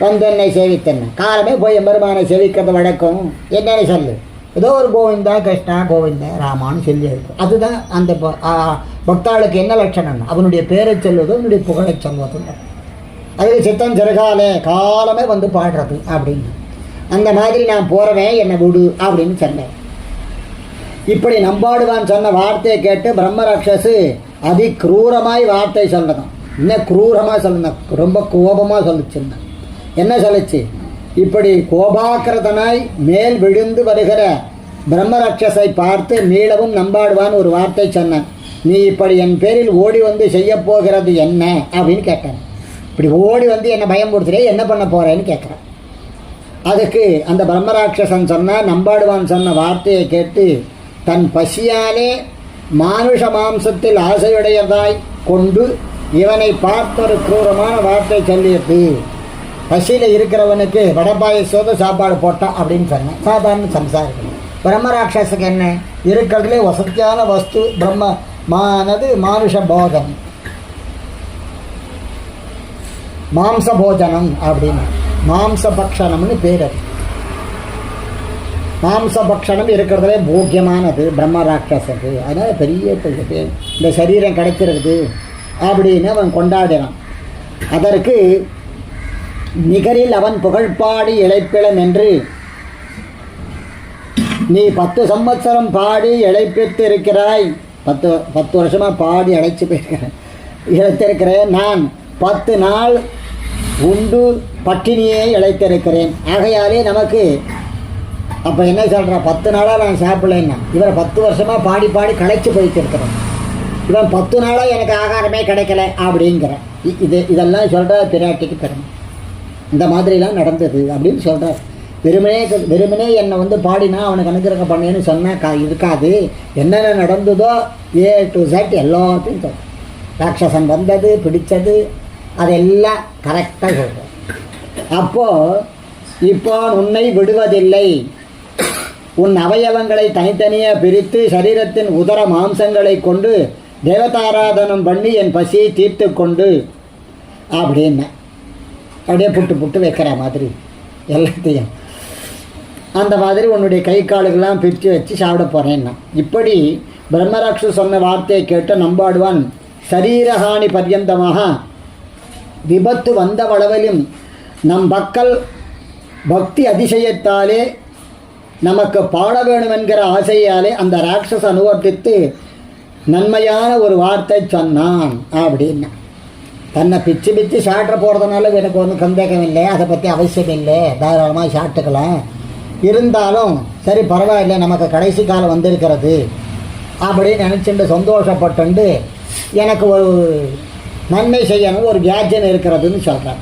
வந்தொன்னை சேவித்தேன், காலமே போய் எம்பெருமானை சேவிக்கிறது வழக்கம். என்னன்னு சொல்லு, ஏதோ ஒரு கோவிந்தா கிருஷ்ணா கோவிந்தா ராமான்னு சொல்லி இருக்கும். அதுதான் அந்த பக்தாளுக்கு என்ன லட்சணம், அவனுடைய பேரை சொல்வதும் அவனுடைய புகழை சொல்வதும். அதுக்கு சித்தம் சிறுகாலே காலமே வந்து பாடுறது அப்படின்னு. அந்த மாதிரி நான் போகிறவன் என்னை விடு அப்படின்னு சொன்னேன். இப்படி நம்பாடுவான் சொன்ன வார்த்தையை கேட்டு பிரம்மராட்சஸு அதி குரூரமாய் வார்த்தை சொல்லணும். இன்னும் குரூரமாக சொல்லணும், ரொம்ப கோபமாக சொல்லிச்சுருந்தேன். என்ன சொல்லிச்சு, இப்படி கோபாக்கிரதனாய் மேல் விழுந்து வருகிற பிரம்மராட்சஸை பார்த்து மீளவும் நம்பாடுவான் ஒரு வார்த்தை சொன்னான். நீ இப்படி என் பேரில் ஓடி வந்து செய்ய போகிறது என்ன அப்படின்னு கேட்டேன். இப்படி ஓடி வந்து என்னை பயம்படுத்துறே, என்ன பண்ண போகிறேன்னு கேட்குறேன். அதுக்கு அந்த பிரம்மராட்சசன் சொன்னால், நம்பாடுவான் சொன்ன வார்த்தையை கேட்டு தன் பசியாலே மானுஷ மாம்சத்தில் ஆசையுடையதாய் கொண்டு இவனை பார்த்து ஒரு குரூரமான வார்த்தை சொல்லியது. பசியில் இருக்கிறவனுக்கு வடபாயசோத சாப்பாடு போட்டான் அப்படின்னு சொன்னேன். சாதாரண சம்சாரிக்கணும். பிரம்மராட்சஸுக்கு என்ன இருக்கிறதுலே வசதியான வஸ்து பிரம்மமானது மானுஷ போதம், மாம்ச போஜனம் அப்படின்னு மாம்சபக்ஷணம்னு பேர். அது மாம்சபக்ஷணம் இருக்கிறதுலே போக்கியமானது பிரம்மராட்சஸுக்கு. அதனால் பெரிய பேர் இந்த சரீரம் கிடைக்கிறது அப்படின்னு அவன் கொண்டாடினான். அதற்கு நிகரில் அவன் புகழ்பாடி இழைப்பிளம் என்று நீ 10 சம்பத்சரம் பாடி இழைப்பித்து இருக்கிறாய். 10 வருஷமாக பாடி அழைச்சி போயிருக்கிறேன், இழைத்திருக்கிறேன். நான் 10 நாள் உண்டு பட்டினியே இழைத்திருக்கிறேன். ஆகையாலே நமக்கு அப்போ என்ன சொல்கிறான், 10 நாளாக நான் சாப்பிடலைன்னா, இவரை 10 வருஷமாக பாடி பாடி களைச்சி போயிட்டு இருக்கிறேன். இவன் 10 நாளாக எனக்கு ஆகாரமே கிடைக்கல அப்படிங்கிற இதெல்லாம் சொல்கிற பிராட்டிக்கு பெருமை. இந்த மாதிரிலாம் நடந்தது அப்படின்னு சொல்கிறார். வெறுமனே என்னை வந்து பாடினா அவனுக்கு அனுகிரகம் பண்ணேன்னு சொன்னால் இருக்காது. என்னென்ன நடந்ததோ A to Z எல்லாத்தையும் சொல்கிறேன். ராட்சசன் வந்தது பிடிச்சது அதெல்லாம் கரெக்டாக சொல்கிறேன். அப்போது இப்போ உன்னை விடுவதில்லை, உன் அவயவங்களை தனித்தனியாக பிரித்து சரீரத்தின் உதர மாம்சங்களை கொண்டு தேவதாராதனம் பண்ணி என் பசியை தீர்த்து கொண்டு அப்படின்னு அப்படியே புட்டு வைக்கிற மாதிரி எல்லாத்தையும் அந்த மாதிரி உன்னுடைய கை காலுக்கெல்லாம் பிரித்து வச்சு சாப்பிட போகிறேன்னா. இப்படி பிரம்மராட்சஸ் சொன்ன வார்த்தையை கேட்டு நம்பாடுவான் சரீரஹானி பர்யந்தமாக விபத்து வந்தவளவிலும் நம் மக்கள் பக்தி அதிசயத்தாலே நமக்கு பாட வேணும் என்கிற ஆசையாலே அந்த ராட்சஸ் அனுவர்த்தித்து நன்மையான ஒரு வார்த்தை சொன்னான் அப்படின்னா. தன்னை பிச்சு சாப்பிட போகிறதுனால எனக்கு ஒன்றும் சந்தேகம் இல்லை, அதை பற்றி அவசியம் இல்லை, தாராளமாக சாப்பிட்டுக்கலாம். இருந்தாலும் சரி பரவாயில்லை, நமக்கு கடைசி காலம் வந்திருக்கிறது அப்படின்னு நினச்சிட்டு சந்தோஷப்பட்டு எனக்கு ஒரு நன்மை செய்யணும், ஒரு வியாஜ்யம் இருக்கிறதுன்னு சொல்கிறார்.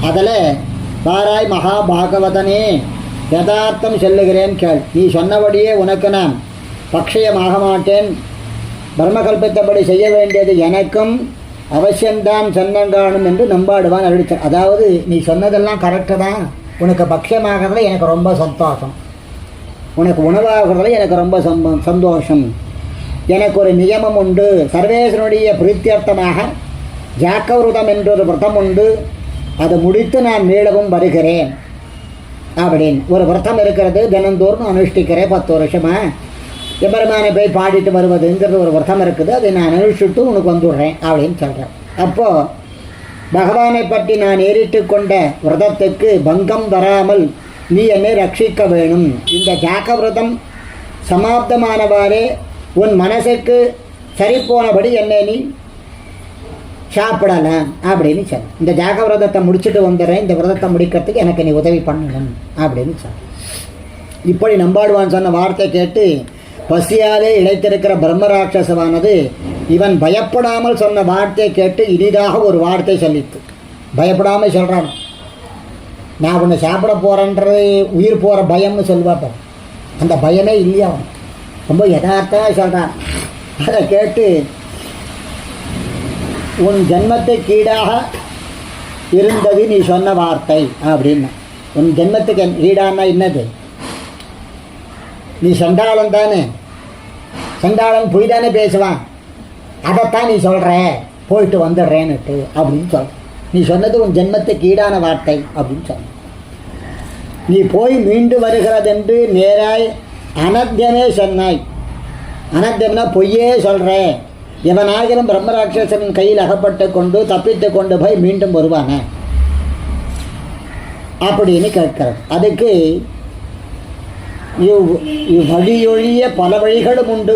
அதில் பாராய் மகாபாகவதனே யதார்த்தம் சொல்லுகிறேன் கேள். நீ சொன்னபடியே உனக்கு நான் பக்ஷயமாக மாட்டேன். பிரம்மகல்பித்தபடி செய்ய வேண்டியது எனக்கும் அவசியம்தான் சொன்னங்காணும் என்று நம்பாடுவான் அருளிச்சார். அதாவது நீ சொன்னதெல்லாம் கரெக்டு தான், உனக்கு பக்ஷமாகிறதுல எனக்கு ரொம்ப சந்தோஷம், உனக்கு உணவாகிறதுல எனக்கு ரொம்ப சந்தோஷம். எனக்கு ஒரு நியமம் உண்டு, சர்வேசனுடைய பிரீத்தியர்த்தமாக ஜாக்கவிரதம் என்றொரு விரதம் உண்டு, அதை முடித்து நான் மீளவும் வருகிறேன் அப்படின்னு ஒரு விரதம் இருக்கிறது. தினந்தோறும் அனுஷ்டிக்கிறேன் 10 வருஷமாக. எம்பெருமானை போய் பாடிட்டு வருவதுங்கிறது ஒரு விரதம் இருக்குது, அதை நான் அனுஷ்டிட்டு உனக்கு வந்துடுறேன் அப்படின்னு சொல்கிறேன். அப்போது பகவானை பற்றி நான் ஏறிட்டு கொண்ட விரதத்துக்கு பங்கம் வராமல் நீ என்னை ரட்சிக்க வேணும். இந்த ஜாக்க விரதம் சமாப்தமானவாறே உன் மனசுக்கு சரிப்போனபடி என்னை நீ சாப்பிடலாம் அப்படின்னு சொல். இந்த ஜாக விரதத்தை முடிச்சுட்டு வந்துடுறேன், இந்த விரதத்தை முடிக்கிறதுக்கு எனக்கு நீ உதவி பண்ணணும் அப்படின்னு சொல். இப்படி நம்பாடுவான் சொன்ன வார்த்தை கேட்டு பசியாலே இழைத்திருக்கிற பிரம்மராட்சசமானது இவன் பயப்படாமல் சொன்ன வார்த்தையை கேட்டு இனிதாக ஒரு வார்த்தை சொல்லித்து. பயப்படாமல் சொல்கிறான், நான் உன்னை சாப்பிட போகிறேன்றது உயிர் போகிற பயம்னு சொல்வாப்ப. அந்த பயமே இல்லையா அவன். ரொம்ப யதார்த்தமாக சொல்கிறான். அதை கேட்டு உன் ஜென்மத்துக்கு ஈடாக இருந்தது நீ சொன்ன வார்த்தை அப்படின்னு. உன் ஜென்மத்துக்கு ஈடானா என்னது? நீ சண்டாளன் தானே, சண்டாளன் பொய் தானே பேசுவான், அதைத்தான் நீ சொல்கிற, போயிட்டு வந்துடுறேன்னுட்டு அப்படின்னு சொல். நீ சொன்னது உன் ஜென்மத்துக்கு ஈடான வார்த்தை அப்படின்னு சொன்ன. நீ போய் மீண்டு வருகிறதென்று நேராய் அனத்தியமே சொன்னாய். அனத்தியம்னா பொய்யே சொல்கிறேன். எவனாகிலும் பிரம்மராட்சசனின் கையில் அகப்பட்டு கொண்டு தப்பித்து கொண்டு போய் மீண்டும் வருவானே அப்படின்னு கேட்கிறது. அதுக்கு இவ்வழியொழிய பல வழிகளும் உண்டு,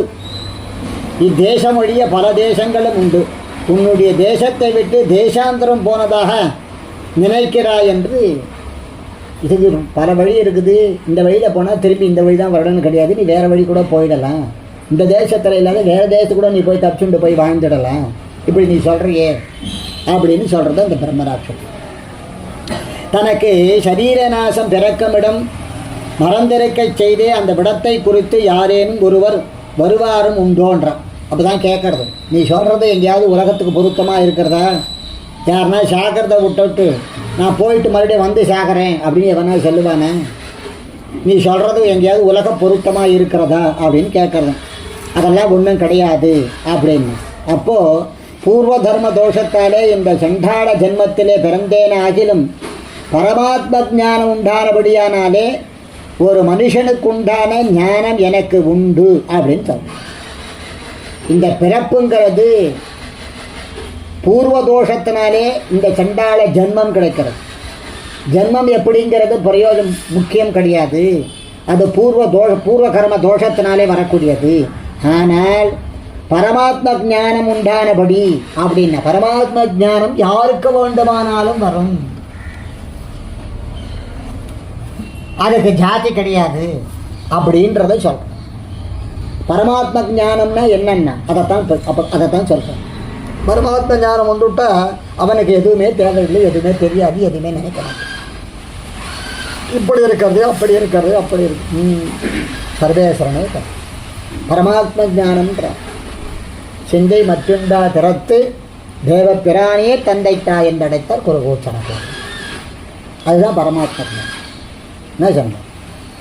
இத்தேசம் ஒழிய பல தேசங்களும் உண்டு. உன்னுடைய தேசத்தை விட்டு தேசாந்தரம் போனதாக நினைக்கிறாய் என்று. இதுக்கு பல வழி இருக்குது. இந்த வழியில் போனால் திருப்பி இந்த வழி தான் வரணும்னு கிடையாது. நீ வேறு வழி கூட போயிடலாம். இந்த தேசத்தில் இல்லாத வேறு தேசத்துக்கு கூட நீ போய் தப்பிச்சுண்டு போய் வாழ்ந்துடலாம். இப்படி நீ சொல்கிறியே அப்படின்னு சொல்கிறது அந்த பிரம்மராட்சம். தனக்கு சரீர நாசம் பிறக்கமிடம் மறந்திருக்க செய்தே அந்த விடத்தை குறித்து யாரேனும் ஒருவர் வருவாரும் உண்டோன்றான். அப்போ தான் கேட்கறது, நீ சொல்கிறது எங்கேயாவது உலகத்துக்கு பொருத்தமாக இருக்கிறதா? யாருன்னா சாக்கிறத விட்டுட்டு நான் போயிட்டு மறுபடியும் வந்து சாக்கிறேன் அப்படின்னு எவனா சொல்லுவானே? நீ சொல்கிறது எங்கேயாவது உலக பொருத்தமாக இருக்கிறதா அப்படின்னு கேட்குறது. அதெல்லாம் ஒன்றும் கிடையாது அப்படின்னு. அப்போது பூர்வ தர்ம தோஷத்தாலே இந்த சண்டாள ஜென்மத்திலே பிறந்தேன ஆகிலும் பரமாத்ம ஞானம் உண்டானபடியானாலே ஒரு மனுஷனுக்கு உண்டான ஞானம் எனக்கு உண்டு அப்படின்னு சொல்ல. இந்த பிறப்புங்கிறது பூர்வ தோஷத்தினாலே இந்த சண்டாள ஜென்மம் கிடைக்கிறது. ஜென்மம் எப்படிங்கிறது பிரயோஜனம் முக்கியம் கிடையாது. அது பூர்வ கர்ம தோஷத்தினாலே வரக்கூடியது. ஆனால் பரமாத்ம ஞானம் உண்டானபடி அப்படின்னா பரமாத்ம ஞானம் யாருக்கு வேண்டுமானாலும் வரும். அதுக்கு ஜாதி கிடையாது அப்படின்றத சொல்கிறேன். பரமாத்ம ஞானம்னா என்னென்ன அதைத்தான் சொல்கிறேன். பரமாத்ம ஞானம் வந்துவிட்டா அவனுக்கு எதுவுமே தேவையில்லை, எதுவுமே தெரியாது, எதுவுமே நினைக்கிறான். இப்படி இருக்கிறது அப்படி இருக்கிறது அப்படி இருக்கு. சர்வேஸ்வரனே பரமாத்ம ஞானம்ன்ற சிந்தை மற்றுண்டா திறத்து தேவ பிரானே தந்தைத்தா என்றடைத்தார் குருகோச்சனக்கு. அதுதான் பரமாத்ம ஞானம். என்ன சொன்ன?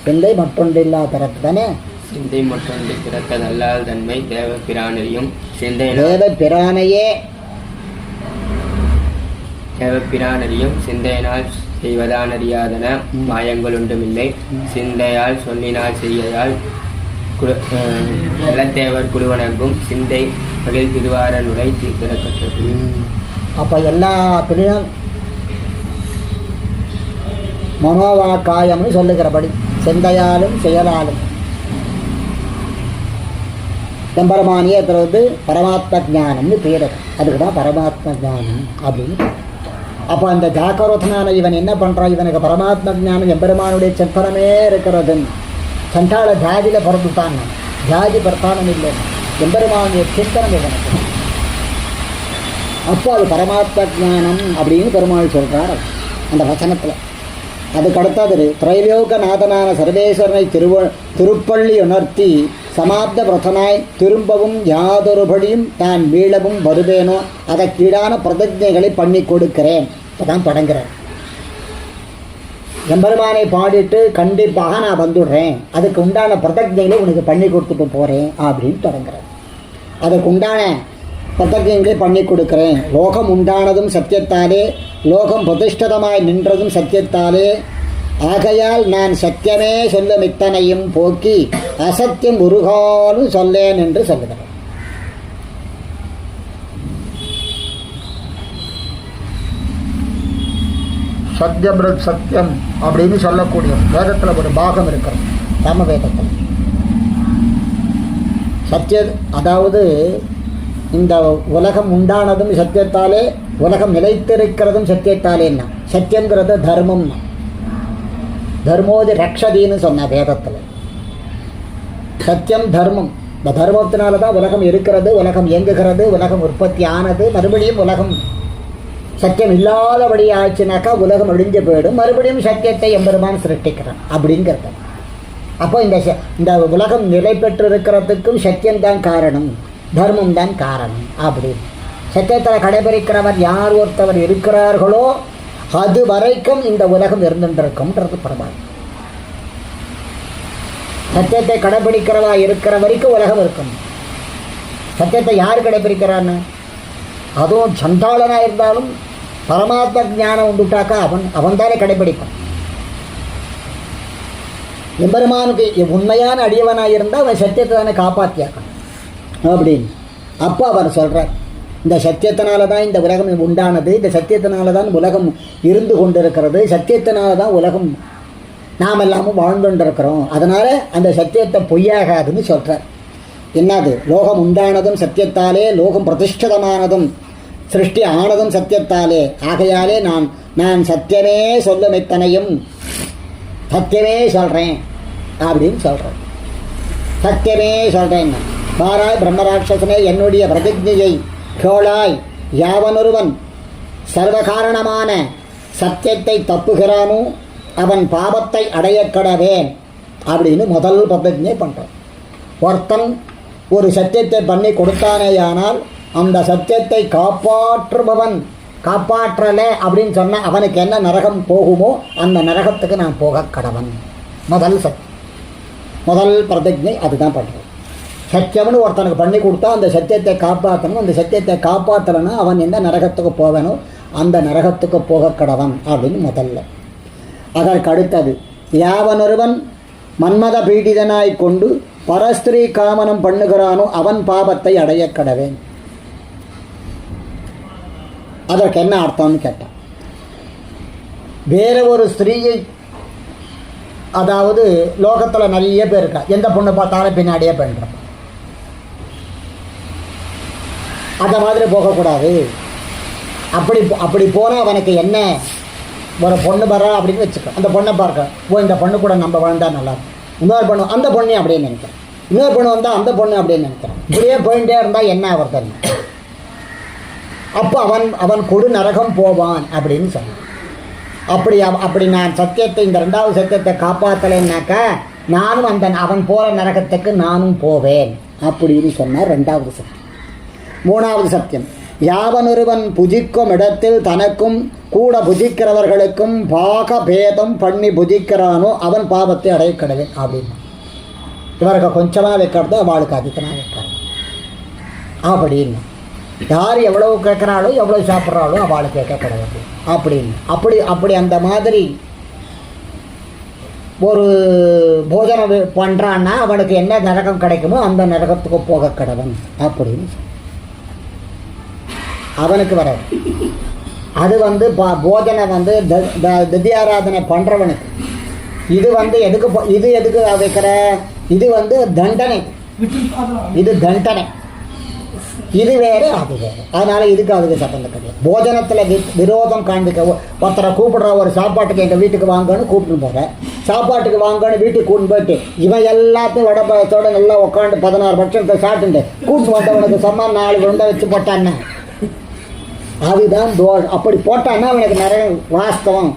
சிந்தை மற்றொன்றில்லா திறத்து தானே. சிந்தை மற்றொன்று திறக்க நல்லால் தன்மை தேவ பிரானையும் சிந்தை தேவ பிரானையே தேவ பிரானறியும் சிந்தையினால் செய்வதானறியாதன மாயங்கள் ஒன்றுமில்லை. சிந்தையால் சொல்லினால் செய்யதால் இளத்தேவர் குழுவனங்கும் சிந்தை பகில் திருவார நுழை திறக்கற்றது. அப்போ எல்லா பிள்ளையும் மனோவாக்காயம்னு சொல்லுகிறபடி சிந்தையாலும் செயலாலும் எம்பெருமானியே வந்து பரமாத்ம ஞானம்னு பேர். அதுக்கு தான் பரமாத்ம ஞானம் அப்படின்னு. அப்போ அந்த ஜாக்கரோத்தனான இவன் என்ன பண்ணுறான்? இவனுக்கு பரமாத்ம ஞானம் எம்பெருமானுடைய சிற்பனமே இருக்கிறது. சண்டாள ஜாதியில் பிறந்துட்டாங்க, ஜாதி பிரதானம் இல்லை, எம்பெருமானுடைய சிந்தனம் இவனுக்கு. அப்போ அது பரமாத்ம ஞானம் அப்படின்னு பெருமாள் சொல்கிறார் அந்த வசனத்தில். அதுக்கடுத்தது திரைலோகநாதனான சர்வேஸ்வரனை திருப்பள்ளி உணர்த்தி சமாப்த பிரதனாய் திரும்பவும் யாதொருபடியும் தான் மீளவும் வருவேனோ அதற்கீடான பிரதிஜைகளை பண்ணி கொடுக்கிறேன். இப்போ தான் தொடங்குறேன். எம்பெருமானை பாடிட்டு கண்டிப்பாக நான் வந்துடுறேன், அதுக்கு உண்டான பிரதிஜைகளை உனக்கு பண்ணி கொடுத்துட்டு போகிறேன் அப்படின்னு தொடங்குறேன். அதுக்கு உண்டான பிரதிஜைகளை பண்ணி கொடுக்குறேன். லோகம் உண்டானதும் சத்தியத்தாலே, லோகம் பிரதிஷ்டிதமாய் நின்றதும் சத்தியத்தாலே, ஆகையால் நான் சத்தியமே சொல்லும் இத்தனையும் போக்கி அசத்தியம் உருகாலும் சொல்லேன் என்று சொல்லுகிறேன். சத்யபிரத் சத்தியம் அப்படின்னு சொல்லக்கூடிய வேதத்தில் ஒரு பாகம் இருக்கிறது. ராம வேதத்தில் சத்திய, அதாவது இந்த உலகம் உண்டானதும் சத்தியத்தாலே, உலகம் நிலைத்திருக்கிறதும் சத்தியத்தாலேன்னா, சத்தியங்கிறது தர்மம்னா, தர்மோதி ரக்ஷதின்னு சொன்ன வேதத்தில். சத்தியம் தர்மம், இந்த தர்மத்தினால தான் உலகம் இருக்கிறது, உலகம் இயங்குகிறது, உலகம் உற்பத்தி ஆனது. மறுபடியும் உலகம் சத்தியம் இல்லாதபடி ஆச்சுனாக்கா உலகம் அழிஞ்சு போயிடும். மறுபடியும் சத்தியத்தை எம்பெருமான் சிருஷ்டிக்கிறான் அப்படிங்கிறது. அப்போ இந்த உலகம் நிலை பெற்று இருக்கிறதுக்கும் சத்தியம்தான் காரணம், தர்மம் தான் காரணம். அப்படி சத்தியத்தில் கடைபிடிக்கிறவர் யார் ஒருத்தவர் இருக்கிறார்களோ அது வரைக்கும் இந்த உலகம் இருந்துருக்கும்ன்றது பிரமாணம். சத்தியத்தை கடைபிடிக்கிறவா இருக்கிற வரைக்கும் உலகம் இருக்கும். சத்தியத்தை யார் கடைபிடிக்கிறான்னு, அதுவும் சண்டாளனாக இருந்தாலும் பரமாத்ம ஞானம் உண்டுட்டாக்கா அவன் தானே கடைபிடிப்பான். எம்பெருமானுக்கு உண்மையான அடியவனாக இருந்தால் அவன் சத்தியத்தை தானே காப்பாற்றியாக்கான் அப்படின்னு. அப்போ அவர் சொல்கிறார், இந்த சத்தியத்தினால தான் இந்த உலகம் உண்டானது, இந்த சத்தியத்தினால தான் உலகம் இருந்து கொண்டிருக்கிறது, சத்தியத்தினால தான் உலகம் நாம் எல்லாமும் வாழ்ந்துருக்கிறோம், அதனால் அந்த சத்தியத்தை பொய்யாகாதுன்னு சொல்கிறார். என்னது, லோகம் உண்டானதும் சத்தியத்தாலே, லோகம் பிரதிஷ்டிதமானதும் சிருஷ்டி ஆனதும் சத்தியத்தாலே, ஆகையாலே நான் சத்தியமே சொல்லும் இத்தனையும் சத்தியமே சொல்கிறேன் அப்படின்னு சொல்கிறேன். சத்தியமே சொல்கிறேன், பாராய் பிரம்மராட்சசனே என்னுடைய பிரதிஜையை கேளாய், யாவனொருவன் சர்வகாரணமான சத்தியத்தை தப்புகிறானோ அவன் பாவத்தை அடைய கடவேன் அப்படின்னு முதல் பிரதிஜை பண்ணுறான். ஒருத்தன் ஒரு சத்தியத்தை பண்ணி கொடுத்தானேயானால் அந்த சத்தியத்தை காப்பாற்றுபவன் காப்பாற்றலை அப்படின்னு சொன்னால் அவனுக்கு என்ன நரகம் போகுமோ அந்த நரகத்துக்கு நான் போக கடவன். முதல் பிரதிஜை அதுதான் பண்ணுறேன். சத்தியம்னு ஒருத்தனுக்கு பண்ணி கொடுத்தா அந்த சத்தியத்தை காப்பாற்றணும், அந்த சத்தியத்தை காப்பாற்றலைன்னா அவன் எந்த நரகத்துக்கு போவனோ அந்த நரகத்துக்கு போக கடவன் அப்படின்னு முதல்ல. அதற்கு அடுத்தது, யாவனொருவன் மன்மத பீடிதனாய் கொண்டு பரஸ்திரீ காமனம் பண்ணுகிறானோ அவன் பாபத்தை அடைய கடவேன். அதற்கு என்ன அர்த்தம்னு கேட்டான். வேற ஒரு ஸ்திரீயை, அதாவது லோகத்தில் நிறைய பேர் இருக்கா, எந்த பொண்ணு பார்த்தாலும் பின்னாடியே பண்ணுறான். அந்த மாதிரி போகக்கூடாது. அப்படி போனால் அவனுக்கு என்ன, ஒரு பொண்ணு வர்றா அப்படின்னு வச்சுக்க, அந்த பொண்ணை பார்க்க இந்த பொண்ணு கூட நம்ம வாழ்ந்தா நல்லா, இன்னொரு பொண்ணு அந்த பொண்ணு அப்படின்னு நினைக்கிறேன், இன்னொரு பொண்ணு வந்தால் அந்த பொண்ணு அப்படின்னு நினைக்கிறேன், இப்படியே போயிட்டே இருந்தால் என்ன ஆகிறது, அப்போ அவன் கொடு நரகம் போவான் அப்படின்னு சொன்னான். அப்படி நான் சத்தியத்தை, இந்த ரெண்டாவது சத்தியத்தை காப்பாற்றலைன்னாக்கா நானும் அவன் போகிற நரகத்துக்கு நானும் போவேன் அப்படின்னு சொன்னார் ரெண்டாவது சத்தியம். மூணாவது சத்தியம், யாவனொருவன் புஜிக்கும் இடத்தில் தனக்கும் கூட புஜிக்கிறவர்களுக்கும் பாக பேதம் பண்ணி புஜிக்கிறானோ அவன் பாவத்தை அடைய கடவேன் அப்படின்னு. இவருக்கு கொஞ்சமாக வைக்கிறதோ அவளுக்கு அதிகமாக வைக்கிறான் அப்படின்னு. யார் எவ்வளவு கேட்குறாளோ எவ்வளோ சாப்பிட்றாளோ அவளுக்கு கேட்க கிடையாது அப்படின்னு. அப்படி அந்த மாதிரி ஒரு போஜனம் பண்ணுறான்னா அவனுக்கு என்ன நரகம் கிடைக்குமோ அந்த நரகத்துக்கு போக கடவன் அப்படின்னு அவனுக்கு வர. அது போஜனை திவ்யாராதனை பண்ணுறவனுக்கு. இது எதுக்கு வைக்கிற, இது தண்டனை, இது தண்டனை, இது வேறு அது வேறு. அதனால் அதுக்கு சம்பந்தம் கிடையாது. போஜனத்தில் விரோதம் காண்பிக்க, ஒருத்தரை கூப்பிடுற, ஒரு சாப்பாட்டுக்கு எங்கள் வீட்டுக்கு வாங்கன்னு கூப்பிட்டு போகிறேன், சாப்பாட்டுக்கு வாங்கன்னு வீட்டுக்கு கூட்டின்னு போயிட்டு இவன் எல்லாத்தையும் வடப்பழத்தோட நல்லா உட்காந்து 16 பட்சத்தை சாப்பிட்டுட்டு கூப்பிட்டு வந்தவனுக்கு சும்மா 4 உருண்டை வச்சு போட்டான்னு அதுதான் அப்படி போட்டான்னா அவனுக்கு நிறைய வாஸ்தவம்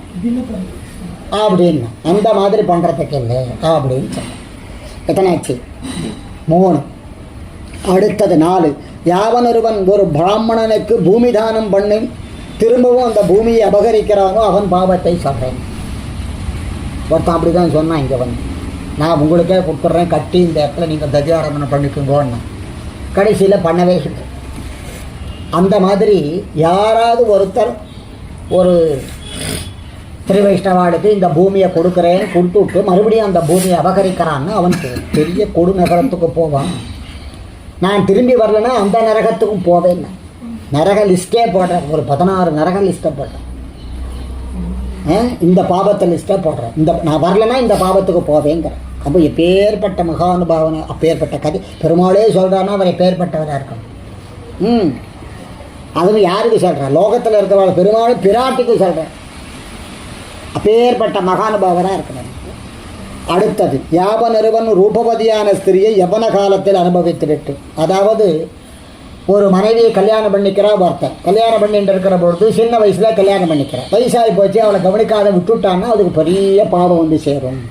அப்படின்னு. அந்த மாதிரி பண்ணுறதுக்கு இல்லை அப்படின்னு சொன்னேன். எத்தனாச்சு? 3. அடுத்தது 4, யாவனொருவன் ஒரு பிராமணனுக்கு பூமி தானம் பண்ணி திரும்பவும் அந்த பூமியை அபகரிக்கிறானோ அவன் பாவத்தை சொல்கிறேன். ஒருத்தன் அப்படி தான் சொன்னான், இங்கே நான் உங்களுக்கே கொடுத்துட்றேன், கட்டி இந்த இடத்துல நீங்கள் தஜாராதனை பண்ணிக்கோங்கன்னா கடைசியில் பண்ணவே இல்லை. அந்த மாதிரி யாராவது ஒருத்தர் ஒரு திரு வைஷ்ணவாளுக்கு இந்த பூமியை கொடுத்துட்டு மறுபடியும் அந்த பூமியை அபகரிக்கிறான்னு அவனுக்கு பெரிய கொடு நகரத்துக்கு போவான். நான் திரும்பி வரலன்னா அந்த நரகத்துக்கும் போவேன். நரக லிஸ்ட்டே போடுறேன், ஒரு 16 நரக லிஸ்ட்டை போடுறேன், இந்த பாபத்தை லிஸ்ட்டை போடுறேன். நான் வரலன்னா இந்த பாபத்துக்கு போவேங்கிறேன். அப்போ எப்பேற்பட்ட மகானுபாவனை, அப்பேற்பட்ட கதை பெருமாளே சொல்கிறான்னா அவர் எப்பேற்பட்டவராக இருக்கணும். அதுவும் யாருக்கு சொல்கிறேன்? லோகத்தில் இருக்கிறவங்க பெருமாளும் பிராட்டிக்கு சொல்கிறேன், அப்பேற்பட்ட மகானுபாவராக இருக்கணும். அடுத்தது, யாவனொருவன் ரூபவதியான ஸ்திரியை யவன காலத்தில் அனுபவித்துவிட்டு, அதாவது ஒரு மனைவியை கல்யாணம் பண்ணிக்கிறா ஒருத்தன், கல்யாணம் பண்ணிட்டு இருக்கிற பொழுது சின்ன வயசில் கல்யாணம் பண்ணிக்கிறான், வயசாகி போச்சு, அவளை கவனிக்காத விட்டுட்டான்னா அதுக்கு பெரிய பாவம் சேரும்.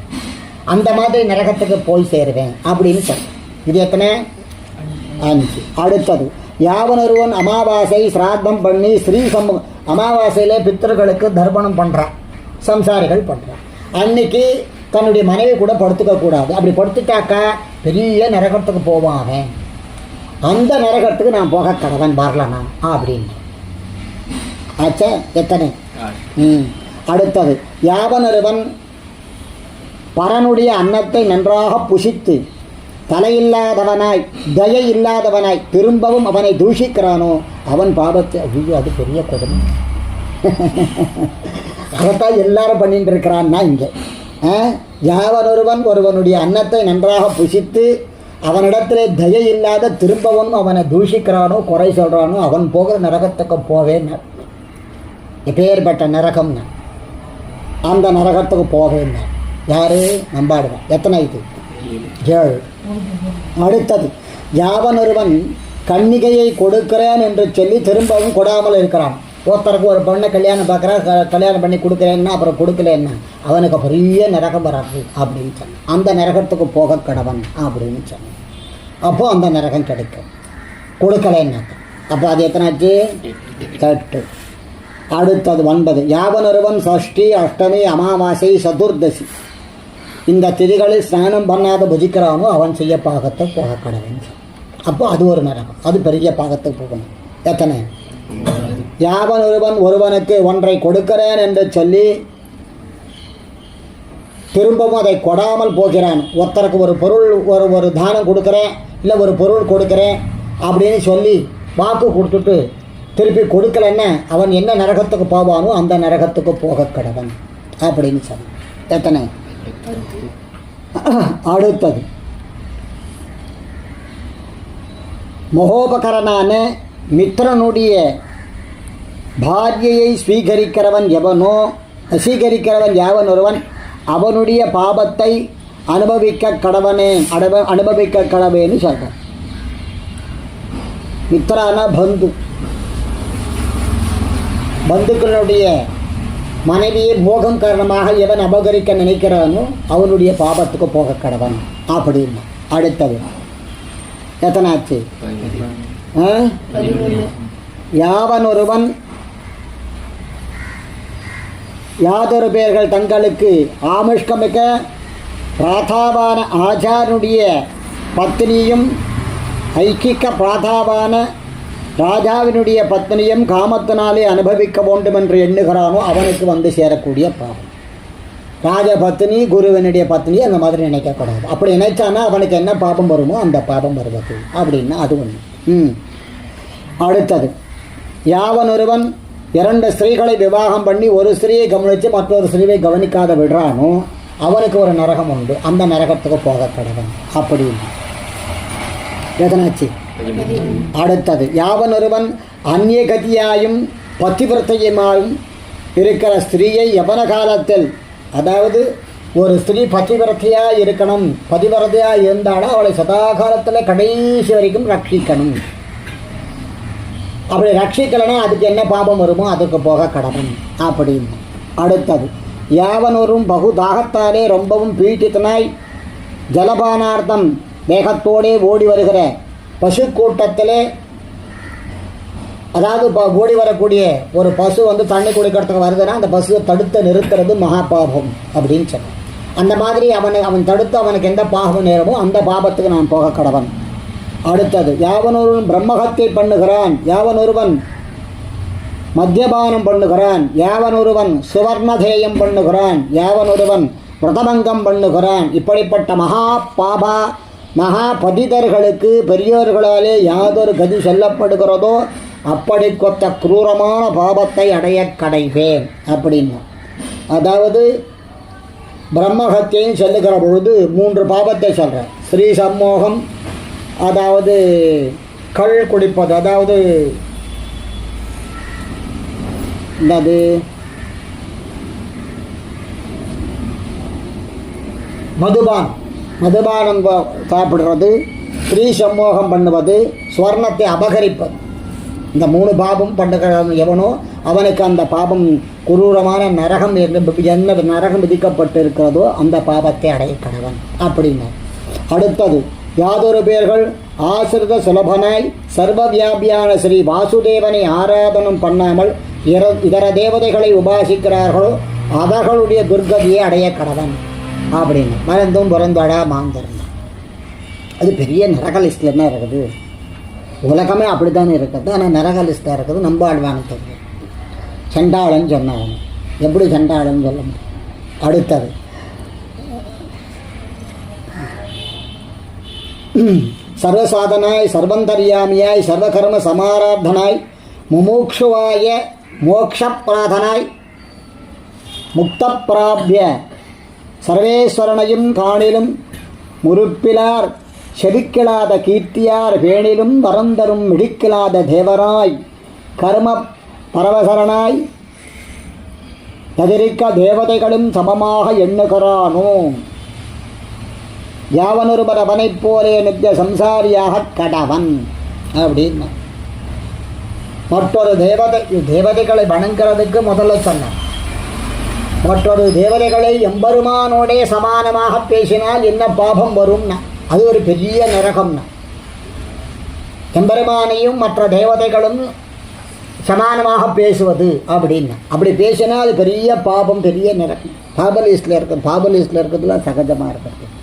அந்த மாதிரி நரகத்துக்கு போய் சேருவேன் அப்படின்னு சொல்றேன். இது எத்தனை? 5. அடுத்தது யாவனொருவன் அமாவாசை சிராத்தம் பண்ணி ஸ்ரீ அமாவாசையிலே பித்தர்களுக்கு தர்ப்பணம் பண்ணுறான், சம்சாரிகள் பண்ணுறான். அன்னைக்கு தன்னுடைய மனைவி கூட படுத்துக்க கூடாது. அப்படி படுத்துட்டாக்கா பெரிய நரகத்துக்கு போவான் அவன். அந்த நரகத்துக்கு நான் போக கடவன் வரலனா அப்படின்னு ஆச்சா. எத்தனை? அடுத்தது யாவனொருவன் பரனுடைய அன்னத்தை நன்றாக புசித்து தலையில்லாதவனாய் தயை இல்லாதவனாய் திரும்பவும் அவனை தூஷிக்கிறானோ அவன் பாபத்தை. ஐயோ, அது பெரிய கொடுமை. அதைத்தான் எல்லாரும் பண்ணிட்டு இருக்கிறான்னா இங்கே. யாவனொருவன் ஒருவனுடைய அன்னத்தை நன்றாக புசித்து அவனிடத்திலே தயை இல்லாத திரும்பவும் அவனை தூஷிக்கிறானோ குறை சொல்கிறானோ அவன் போகிற நரகத்துக்கு போவேன். எப்பேற்பட்ட நரகம்னா அந்த நரகத்துக்கு போவேன். யாரு? நம்பாடுவான். எத்தனை? இது 7. அடுத்தது யாவனொருவன் கன்னிகையை கொடுக்கிறேன் என்று சொல்லி திரும்பவும் கொடாமல் இருக்கிறான். ஒருத்தருக்கு ஒரு பொண்ணை கல்யாணம் பார்க்குறா, கல்யாணம் பண்ணி கொடுக்குறேன்னா அப்புறம் கொடுக்கலன்னா அவனுக்கு பெரிய நரகம் வராது அப்படின்னு சொன்னான். அந்த நரகத்துக்கு போக கடவன் அப்படின்னு சொன்னான். அப்போது அந்த நரகம் கிடைக்கும் கொடுக்கலன்னாக்க. அப்போ அது எத்தனாச்சு? 8. அடுத்தது 9. யாவனொருவன் சஷ்டி அஷ்டமி அமாவாசை சதுர்தசி இந்த திதிகளில் ஸ்நானம் பண்ணாத புஜிக்கிறானோ அவன் செய்ய பாகத்தை போக கடவன். அப்போ அது ஒரு நரகம், அது பெரிய பாகத்துக்கு போகணும். எத்தனை? யாவன் ஒருவனுக்கு ஒன்றை கொடுக்கிறேன் என்று சொல்லி திரும்பவும் அதை கொடாமல் போகிறான். ஒருத்தருக்கு ஒரு பொருள் ஒரு தானம் கொடுக்குறேன், இல்லை ஒரு பொருள் கொடுக்குறேன் அப்படின்னு சொல்லி வாக்கு கொடுத்துட்டு திருப்பி கொடுக்கலன்னா அவன் என்ன நரகத்துக்கு போவானோ அந்த நரகத்துக்கு போக கடவன் அப்படின்னு சொன்னான். எத்தனை? அடுத்தது மகோபகரனான மித்திரனுடைய பாரியையை ஸ்வீகரிக்கிறவன் எவனோ ஸ்வீகரிக்கிறவன் யாவன் ஒருவன் அவனுடைய பாபத்தை அனுபவிக்க கடவேன்னு சொல்கிறான். மித்திரான பந்துக்களுடைய மனைவியை மோகம் காரணமாக எவன் அபகரிக்க நினைக்கிறானோ அவனுடைய பாபத்துக்கு போக கடவன் அப்படின்னு. அடுத்தது எத்தனாச்சு? யாவனொருவன் யாதொரு பேர்கள் தங்களுக்கு ஆமுஷ்கமிக்க பிராதாவான ஆச்சாரனுடைய பத்னியும் ஐக்கிக்க பிராதாவான ராஜாவினுடைய பத்னியும் காமத்தினாலே அனுபவிக்க வேண்டும் என்று எண்ணுகிறானோ அவனுக்கு வந்து சேரக்கூடிய பாவம். ராஜபத்னி குருவனுடைய பத்னி அந்த மாதிரி நினைக்கக்கூடாது. அப்படி நினைச்சானா அவனுக்கு என்ன பாபம் வருமோ அந்த பாபம் வருவது அப்படின்னா அது ஒன்று. அடுத்தது யாவனொருவன் 2 ஸ்திரீகளை விவாகம் பண்ணி ஒரு ஸ்திரீயை கவனித்து மற்றொரு ஸ்திரீயை கவனிக்காத விடுறானோ அவனுக்கு ஒரு நரகம் உண்டு. அந்த நரகத்துக்கு போக கடவன் அப்படின்னு. எதனாச்சு? அடுத்தது யாவனொருவன் அந்நிய கதியாயும் பத்திவிரத்தையுமாயும் இருக்கிற ஸ்திரீயை யவன காலத்தில், அதாவது ஒரு ஸ்திரீ பத்திவிரத்தையாக இருக்கணும், பதிவிரதையாக இருந்தாலும் அவளை சதா காலத்தில் கடைசி வரைக்கும் ரட்சிக்கணும். அப்படி ரட்சிக்கலைன்னா அதுக்கு என்ன பாபம் வருமோ அதுக்கு போக கடவன் அப்படின்னு. அடுத்தது யாவனொரும் பகு தாகத்தாலே ரொம்பவும் பீட்டித்தனாய் ஜலபானார்த்தம் வேகத்தோடே ஓடி வருகிற பசு கூட்டத்திலே, அதாவது ஓடி வரக்கூடிய ஒரு பசு வந்து தண்ணி குடிக்கிறதுக்கு வருதுன்னா அந்த பசுவை தடுத்து நிறுத்துறது மகா பாபம் அப்படின்னு சொன்னான். அந்த மாதிரி அவன் தடுத்து அவனுக்கு எந்த பாபம் நேரமோ அந்த பாபத்துக்கு நான் போக கடவன். அடுத்தது யாவனொருவன் பிரம்மஹத்தை பண்ணுகிறான், யாவனொருவன் மத்தியபானம் பண்ணுகிறான், யாவனொருவன் சுவர்ணதேயம் பண்ணுகிறான், யாவனொருவன் விரதபங்கம் பண்ணுகிறான். இப்படிப்பட்ட மகா பதிதர்களுக்கு பெரியோர்களாலே யாதொரு கதி சொல்லப்படுகிறதோ அப்படி கொத்த குரூரமான பாபத்தை அடைய கடைவேன் அப்படின்னா. அதாவது பிரம்மஹத்தியையும் சொல்லுகிற பொழுது 3 பாபத்தை சொல்கிறேன். ஸ்ரீ சம்மோகம், அதாவது கள் குடிப்பது, அதாவது என்னது மதுபானம் சாப்பிடுறது, ஸ்ரீ சம்மோகம் பண்ணுவது, ஸ்வர்ணத்தை அபகரிப்பது. இந்த 3 பாபம் பண்ணுகிற எவனோ அவனுக்கு அந்த பாபம் குரூரமான நரகம் என்ன நரகம் விதிக்கப்பட்டு இருக்கிறதோ அந்த பாபத்தை அடைய கடவன் அப்படின்னா. அடுத்தது யாதொரு பேர்கள் ஆசிரித சுலபனாய் சர்வ வியாபியான ஸ்ரீ வாசுதேவனை ஆராதனம் பண்ணாமல் இதர தேவதைகளை உபாசிக்கிறார்களோ அவர்களுடைய துர்கதியை அடைய கடவன் அப்படின்னு. மறந்தும் பிறந்தடா மாந்தரன். அது பெரிய நரக லிஸ்டில் என்ன இருக்குது? உலகமே அப்படி தானே இருக்குது. ஆனால் நரக லிஸ்டாக இருக்குது. நம்ம ஆழ்வானு தெரியும். சண்டாளன் சொன்னாங்க. எப்படி சண்டாளன் சொல்ல முடியும்? அடுத்தது சர்வசாதனாய் சர்வந்தர்யாமியாய் சர்வகர்ம சமாராத்தனாய் முமுக்ஷுவாய மோக்ஷப்பிராதனாய் முக்தப்பிராபிய சர்வேஸ்வரனையும் காணிலும் முறுப்பிலார் செவிக்கிலாத கீர்த்தியார் வேணிலும் வரந்தரும் மிடிக்கிலாத தேவராய் கர்ம பரவசரனாய் ததிரிக்க தேவதைகளும் சமமாக எண்ணுகிறானோ யாவனொருவர் அவனைப் போலே நித்திய சம்சாரியாக கடவன் அப்படின்னா. மற்றொரு தேவதைகளை வணங்குறதுக்கு முதல்ல சொன்னான். மற்றொரு தேவதைகளை எம்பெருமானோடே சமானமாக பேசினால் என்ன பாபம் வரும்னா அது ஒரு பெரிய நரகம்னா. எம்பெருமானையும் மற்ற தேவதைகளும் சமானமாக பேசுவது அப்படின்னா அப்படி பேசினா அது பெரிய பாபம், பெரிய நரகம். பாபலிஸ்டில் இருக்கிறதுலாம் சகஜமாக இருக்கிறது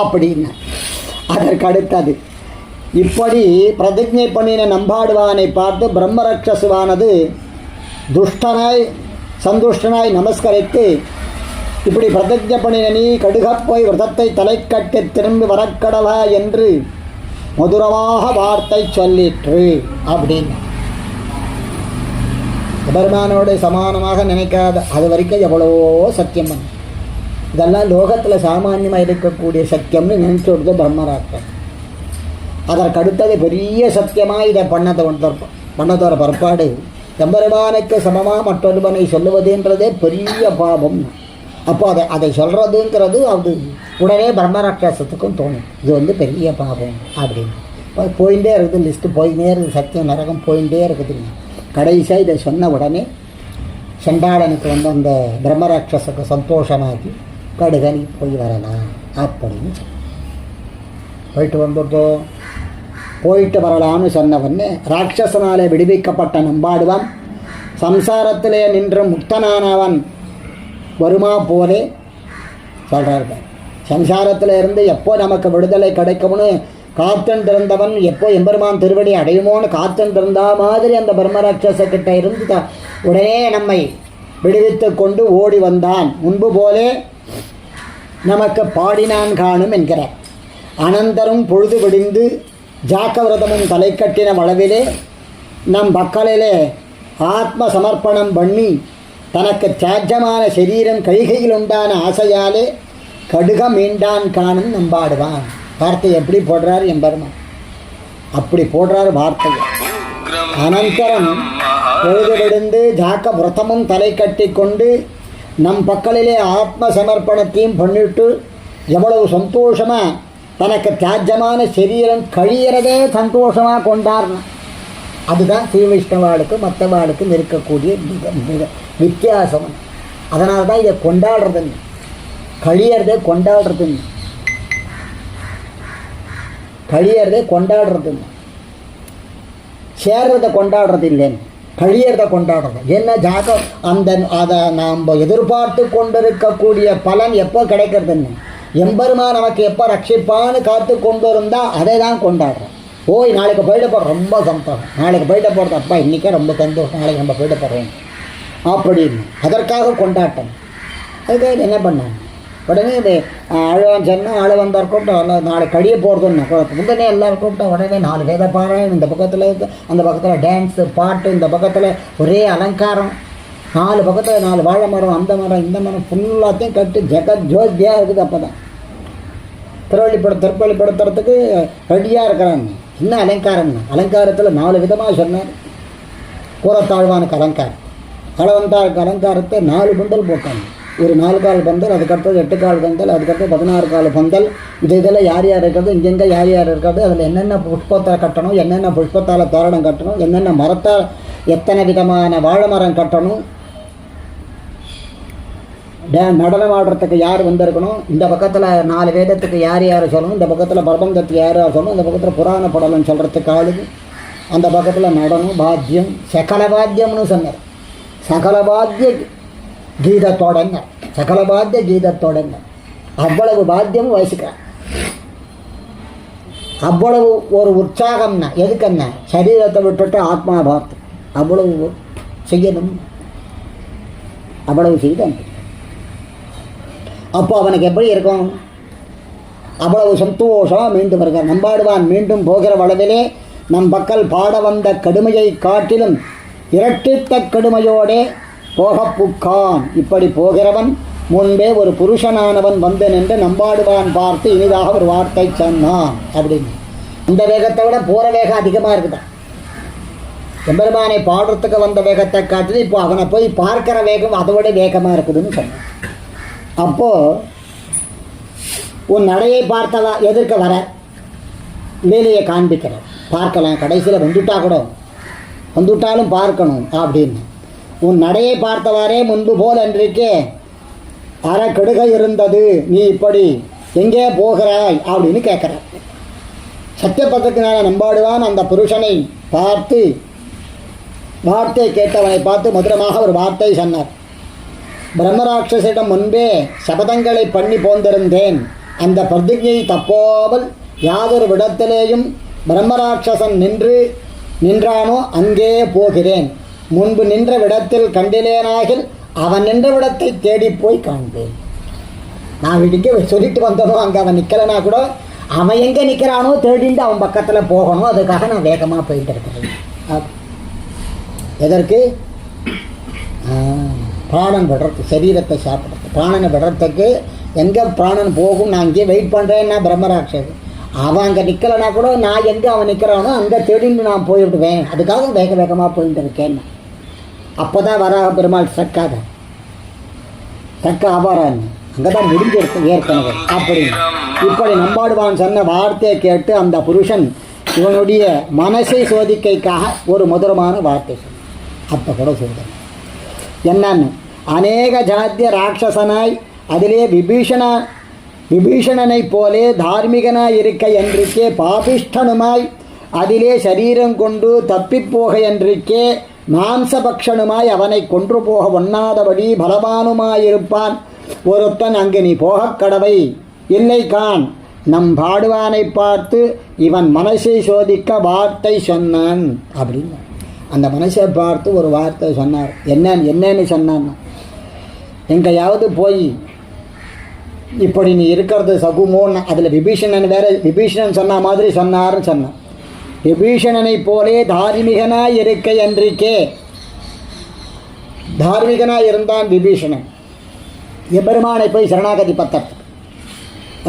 அப்படின்னா. அதற்கு அடுத்தது இப்படி பிரதிஜை பண்ணின நம்பாடுவானை பார்த்து பிரம்மரக்ஷசுவானது துஷ்டனாய் சந்துஷ்டனாய் நமஸ்கரித்து, இப்படி பிரதிஜை பண்ணின நீ கடுகப் போய் விரதத்தை தலை கட்டி திரும்பி வரக்கடவா என்று மதுரமாக வார்த்தை சொல்லிற்று அப்படின்னு. பெருமானோட சமானமாக நினைக்காத அது வரைக்கும் எவ்வளவோ சத்தியம் பண்ண. இதெல்லாம் லோகத்தில் சாமானியமாக இருக்கக்கூடிய சத்தியம்னு நினைச்சு விடுது பிரம்மராட்டம். அதற்கு அடுத்தது பெரிய சத்தியமாக இதை பண்ணதோட பற்பாடு எம்பெருமானுக்கு சமமாக மற்றொருவனை சொல்லுவதுன்றதே பெரிய பாவம். அப்போ அதை சொல்கிறதுங்கிறது அது உடனே பிரம்மராட்சசத்துக்கும் தோணும், இது பெரிய பாவம் அப்படின்னு. போயிட்டே இருக்குது, லிஸ்ட்டு போயிட்டே இருக்குது, சத்தியம் நரகம் போயிட்டே இருக்குது. கடைசியாக இதை சொன்ன உடனே சண்டாளனுக்கு அந்த பிரம்மராட்சசுக்கு சந்தோஷமாகி கடுகனி போய் வரலாம் அப்படின்னு போயிட்டு வரலான்னு சொன்னவொன்னே ராட்சசனாலே விடுவிக்கப்பட்ட நம்பாடுவான் சம்சாரத்திலே நின்று முக்தனானவன் வருமா போலே சொல்கிறார்கள். சம்சாரத்தில் இருந்து எப்போ நமக்கு விடுதலை கிடைக்கும்னு காத்துண்டிருந்தவன் எப்போ எம்பெருமான் திருவடி அடையுமோன்னு காத்துண்டிருந்தா மாதிரி அந்த பிரம்மராட்சசக்கிட்ட இருந்து உடனே நம்மை விடுவித்து கொண்டு ஓடி வந்தான். முன்பு போலே நமக்கு பாடினான் காணும் என்கிறார். அனந்தரும் பொழுது விடிந்து ஜாக்கவிரதமும் தலை கட்டின வளவிலே நம் பக்கலிலே ஆத்ம சமர்ப்பணம் பண்ணி தனக்கு தியாஜமான சரீரம் கைகையில் உண்டான ஆசையாலே கடுக மீண்டான் காணும் நம்பாடுவான். வார்த்தை எப்படி போடுறாரு எம்பெருமான், அப்படி போடுறாரு வார்த்தையை. அனந்தரம் பொழுது விடுந்து ஜாக்க விரதமும் தலை கட்டி கொண்டு நம் பக்கலிலே ஆத்ம சமர்ப்பணத்தையும் பண்ணிட்டு எவ்வளவு சந்தோஷமாக தனக்கு தியாஜமான சரீரம் கழியறதே சந்தோஷமாக கொண்டாடுனா. அதுதான் ஸ்ரீ வைஷ்ணவாளுக்கும் மற்றவாளுக்கும் இருக்கக்கூடிய வித்தியாசம். அதனால தான் இதை கொண்டாடுறதுன்னு, கழியறதே கொண்டாடுறதுன்னு, சேர்றதை கொண்டாடுறது இல்லைன்னு, கழியறதை கொண்டாடுறது. என்ன ஜாகம் அதை நாம் எதிர்பார்த்து கொண்டிருக்கக்கூடிய பலன் எப்போ கிடைக்கிறதுன்னு, எம்பெருமான் நமக்கு எப்போ ரட்சிப்பான்னு காத்து கொண்டு இருந்தால் அதை தான் கொண்டாடுறோம். ஓய் நாளைக்கு போயிட்டு போகிறோம், ரொம்ப சந்தோஷம், நாளைக்கு போயிட்டு போகிறது, அப்பா இன்றைக்கே ரொம்ப சந்தோஷம், நாளைக்கு நம்ம போயிட்டு போகிறோம் அப்படின்னு அதற்காக கொண்டாட்டம். அதுக்காக என்ன பண்ணாங்க, உடனே இது அழுவான் சொன்னால் ஆளு வந்தார் கூப்பிட்டோம், நாளைக்கு கழிய போகிறதுன்னு முந்தனே எல்லோரும் கூப்பிட்டோம். உடனே 4 வேத பாராயணம், இந்த பக்கத்தில் அந்த பக்கத்தில் டான்ஸு பாட்டு, இந்த பக்கத்தில் ஒரே அலங்காரம், 4 பக்கத்தில் 4 வாழை மரம், அந்த மரம் இந்த மரம் ஃபுல்லாத்தையும் கட்டி ஜெகத் ஜோதியாக இருக்குது. அப்போ தான் திருப்பள்ளிப்படுத்துறதுக்கு ரெடியாக இருக்கிறாங்க. என்ன அலங்காரம்னா, அலங்காரத்தில் 4 விதமாக சொன்னார். கூரத்தாழ்வானுக்கு அலங்காரம், அளவந்தாருக்கு அலங்காரத்தை 4 பந்தல் போட்டாங்க. ஒரு 4 கால் பந்தல், அதுக்கடுத்தது 8 கால் பந்தல், அதுக்கடுத்து 16 கால் பந்தல். இதில் யார் யார் இருக்கிறது, இங்கெங்கே யார் யார் இருக்கிறது, அதில் என்னென்ன புஷ்பத்தை கட்டணும், என்னென்ன புஷ்பத்தால் தோரணம் கட்டணும், என்னென்ன மரத்தால் எத்தனை விதமான வாழை மரம் கட்டணும், நடனம் ஆடுறதுக்கு யார் வந்திருக்கணும், இந்த பக்கத்தில் 4 வேதத்துக்கு யார் யார் சொல்லணும், இந்த பக்கத்தில் பிரபந்தத்துக்கு யார் யார் சொல்லணும், இந்த பக்கத்தில் புராண படலம் சொல்கிறதுக்கு ஆளுது, அந்த பக்கத்தில் நடனம் வாத்தியம் சகல வாத்தியம்னு சொன்னார். சகல வாத்திய கீதத்தோடங்க, சகல வாத்திய கீதத்தோடங்க அவ்வளவு வாத்தியமும் வயசுக்கிறார். அவ்வளவு ஒரு உற்சாகம்னா எதுக்குன்னா சரீரத்தை விட்டுட்டு ஆத்மா பார்த்து அவ்வளவு செய்யணும், அவ்வளவு செய்தான். அப்போ அவனுக்கு எப்படி இருக்கும், அவ்வளவு சந்தோஷமாக மீண்டும் இருக்கார். நம்பாடுவான் மீண்டும் போகிற வளவிலே நம் பக்கல் பாட வந்த கடுமையை காட்டிலும் இரட்டித்த கடுமையோடே போக புக்கான். இப்படி போகிறவன் முன்பே ஒரு புருஷனானவன் வந்து நின்று நம்பாடுவான் பார்த்து இனிதாக ஒரு வார்த்தை சொன்னான் அப்படின்னு. இந்த வேகத்தை விட போகிற வேகம் அதிகமாக இருக்குதான். எம்பெருமானை பாடுறதுக்கு வந்த வேகத்தை காட்டிலும் இப்போ அவனை போய் பார்க்கிற வேகம் அதை விட வேகமாக இருக்குதுன்னு சொன்னான். அப்போது உன் நடையை பார்த்தவா எதிர்க்க வர வேலையை காண்பிக்கிற பார்க்கலாம், கடைசியில் வந்துட்டாலும் பார்க்கணும் அப்படின்னு. உன் நடையை பார்த்தவாறே முன்பு போல் அன்றைக்கே அறக்கெடுக இருந்தது, நீ இப்படி எங்கே போகிறாய் அப்படின்னு கேட்குறார். சத்தியபதத்தினால நம்பாடுவான் அந்த புருஷனை பார்த்து வார்த்தை கேட்டவனை பார்த்து மதுரமாக ஒரு வார்த்தை சொன்னார். பிரம்மராட்சசிடம் முன்பே சபதங்களை பண்ணி போந்திருந்தேன், அந்த பிரதிஜையை தப்போமல் யாதொரு விடத்திலேயும் பிரம்மராட்சசன் நின்றானோ அங்கே போகிறேன். முன்பு நின்ற விடத்தில் கண்டிலேனாகில் அவன் நின்ற விடத்தை தேடி போய் காண்பேன். நான் இங்கே சொல்லிட்டு வந்தனோ அங்கே அவன் நிற்கலைனா கூட அவன் எங்கே நிற்கிறானோ தேடிட்டு அவன் பக்கத்தில் போகணும், அதுக்காக நான் வேகமாக போயிட்டு இருக்கிறேன். எதற்கு? பிராணன் விடுறது, சரீரத்தை சாப்பிட்றது. பிராணனை விடுறதுக்கு எங்கே பிராணன் போகும் நான் இங்கே வெயிட் பண்ணுறேன்னா பிரம்மராட்சது. அவன் அங்கே நிற்கலைனா கூட நான் எங்கே அவன் நிற்கிறானோ அங்கே தேடின்னு நான் போய்விடுவேன், அதுக்காக வேகமாக போயிட்டு இருக்கேன். அப்போ தான் வராக பெருமாள் ஸ்ட்ரக் ஆவாரான்னு அங்கே தான் முடிஞ்சிருக்கு ஏற்கனவே அப்படின்னு. இப்படி நம்பாடுவான் சொன்ன வார்த்தையை கேட்டு அந்த புருஷன் இவனுடைய மனசை சோதிக்கைக்காக ஒரு மதுரமான வார்த்தை சொன்னான். அப்போ கூட சொல்கிறேன் என்னன்னு, அநேக ஜாத்திய ராட்சசனாய் அதிலே விபீஷணனை போலே தார்மிகனாய் இருக்க என்றிக்கே பாபிஷ்டனுமாய் அதிலே சரீரம் கொண்டு தப்பிப்போக என்றிக்கே மாம்சபக்ஷனுமாய் அவனை கொன்று போக ஒண்ணாதபடி பலவானுமாயிருப்பான் ஒருத்தன் அங்கு நீ போகக் கடவை இல்லை கான். நம் பாடுவானை பார்த்து இவன் மனசை சோதிக்க வார்த்தை சொன்னான் அப்படின்னு. அந்த மனசை பார்த்து ஒரு வார்த்தை சொன்னார். என்னன்னு சொன்னான், எங்கேயாவது போய் இப்படி நீ இருக்கிறது சகுமோன்னு அதில் விபீஷணன் சொன்ன மாதிரி சொன்னார்னு சொன்னான். விபீஷணனை போலே தார்மிகனாய் இருக்க என்றிக்கே, தார்மிகனாய் இருந்தான் விபீஷணன். எபெருமானை போய் சரணாகதி பத்தறதுக்கு,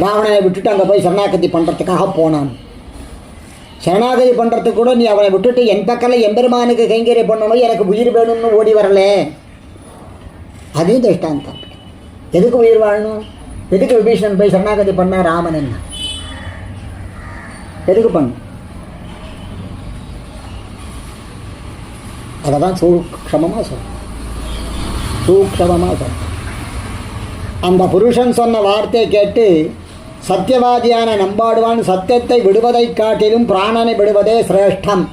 ராவணனை விட்டுட்டு அங்கே போய் சரணாகதி பண்ணுறதுக்காக போனான். சரணாகதி பண்ணுறதுக்கு கூட நீ அவனை விட்டுட்டு என் பக்கத்தில் எம்பெருமானுக்கு கைங்கரை பண்ணணும், எனக்கு உயிர் வேணும்னு ஓடி வரல. அதையும் திருஷ்டாந்தம். எதுக்கு உயிர் வாழணும்? எதுக்கு விபீஷணன் போய் சரணாகதி பண்ண? ராமன் என்ன எதுக்கு பண்ண? அதை தான் சூக்ஷமமாக சொல்ல. அந்த புருஷன் சொன்ன வார்த்தையை கேட்டு சத்தியவாதியான நம்பாடுவான் சத்தியத்தை விடுவதை காட்டிலும் பிராணனை விடுவதே சிரேஷ்டம்.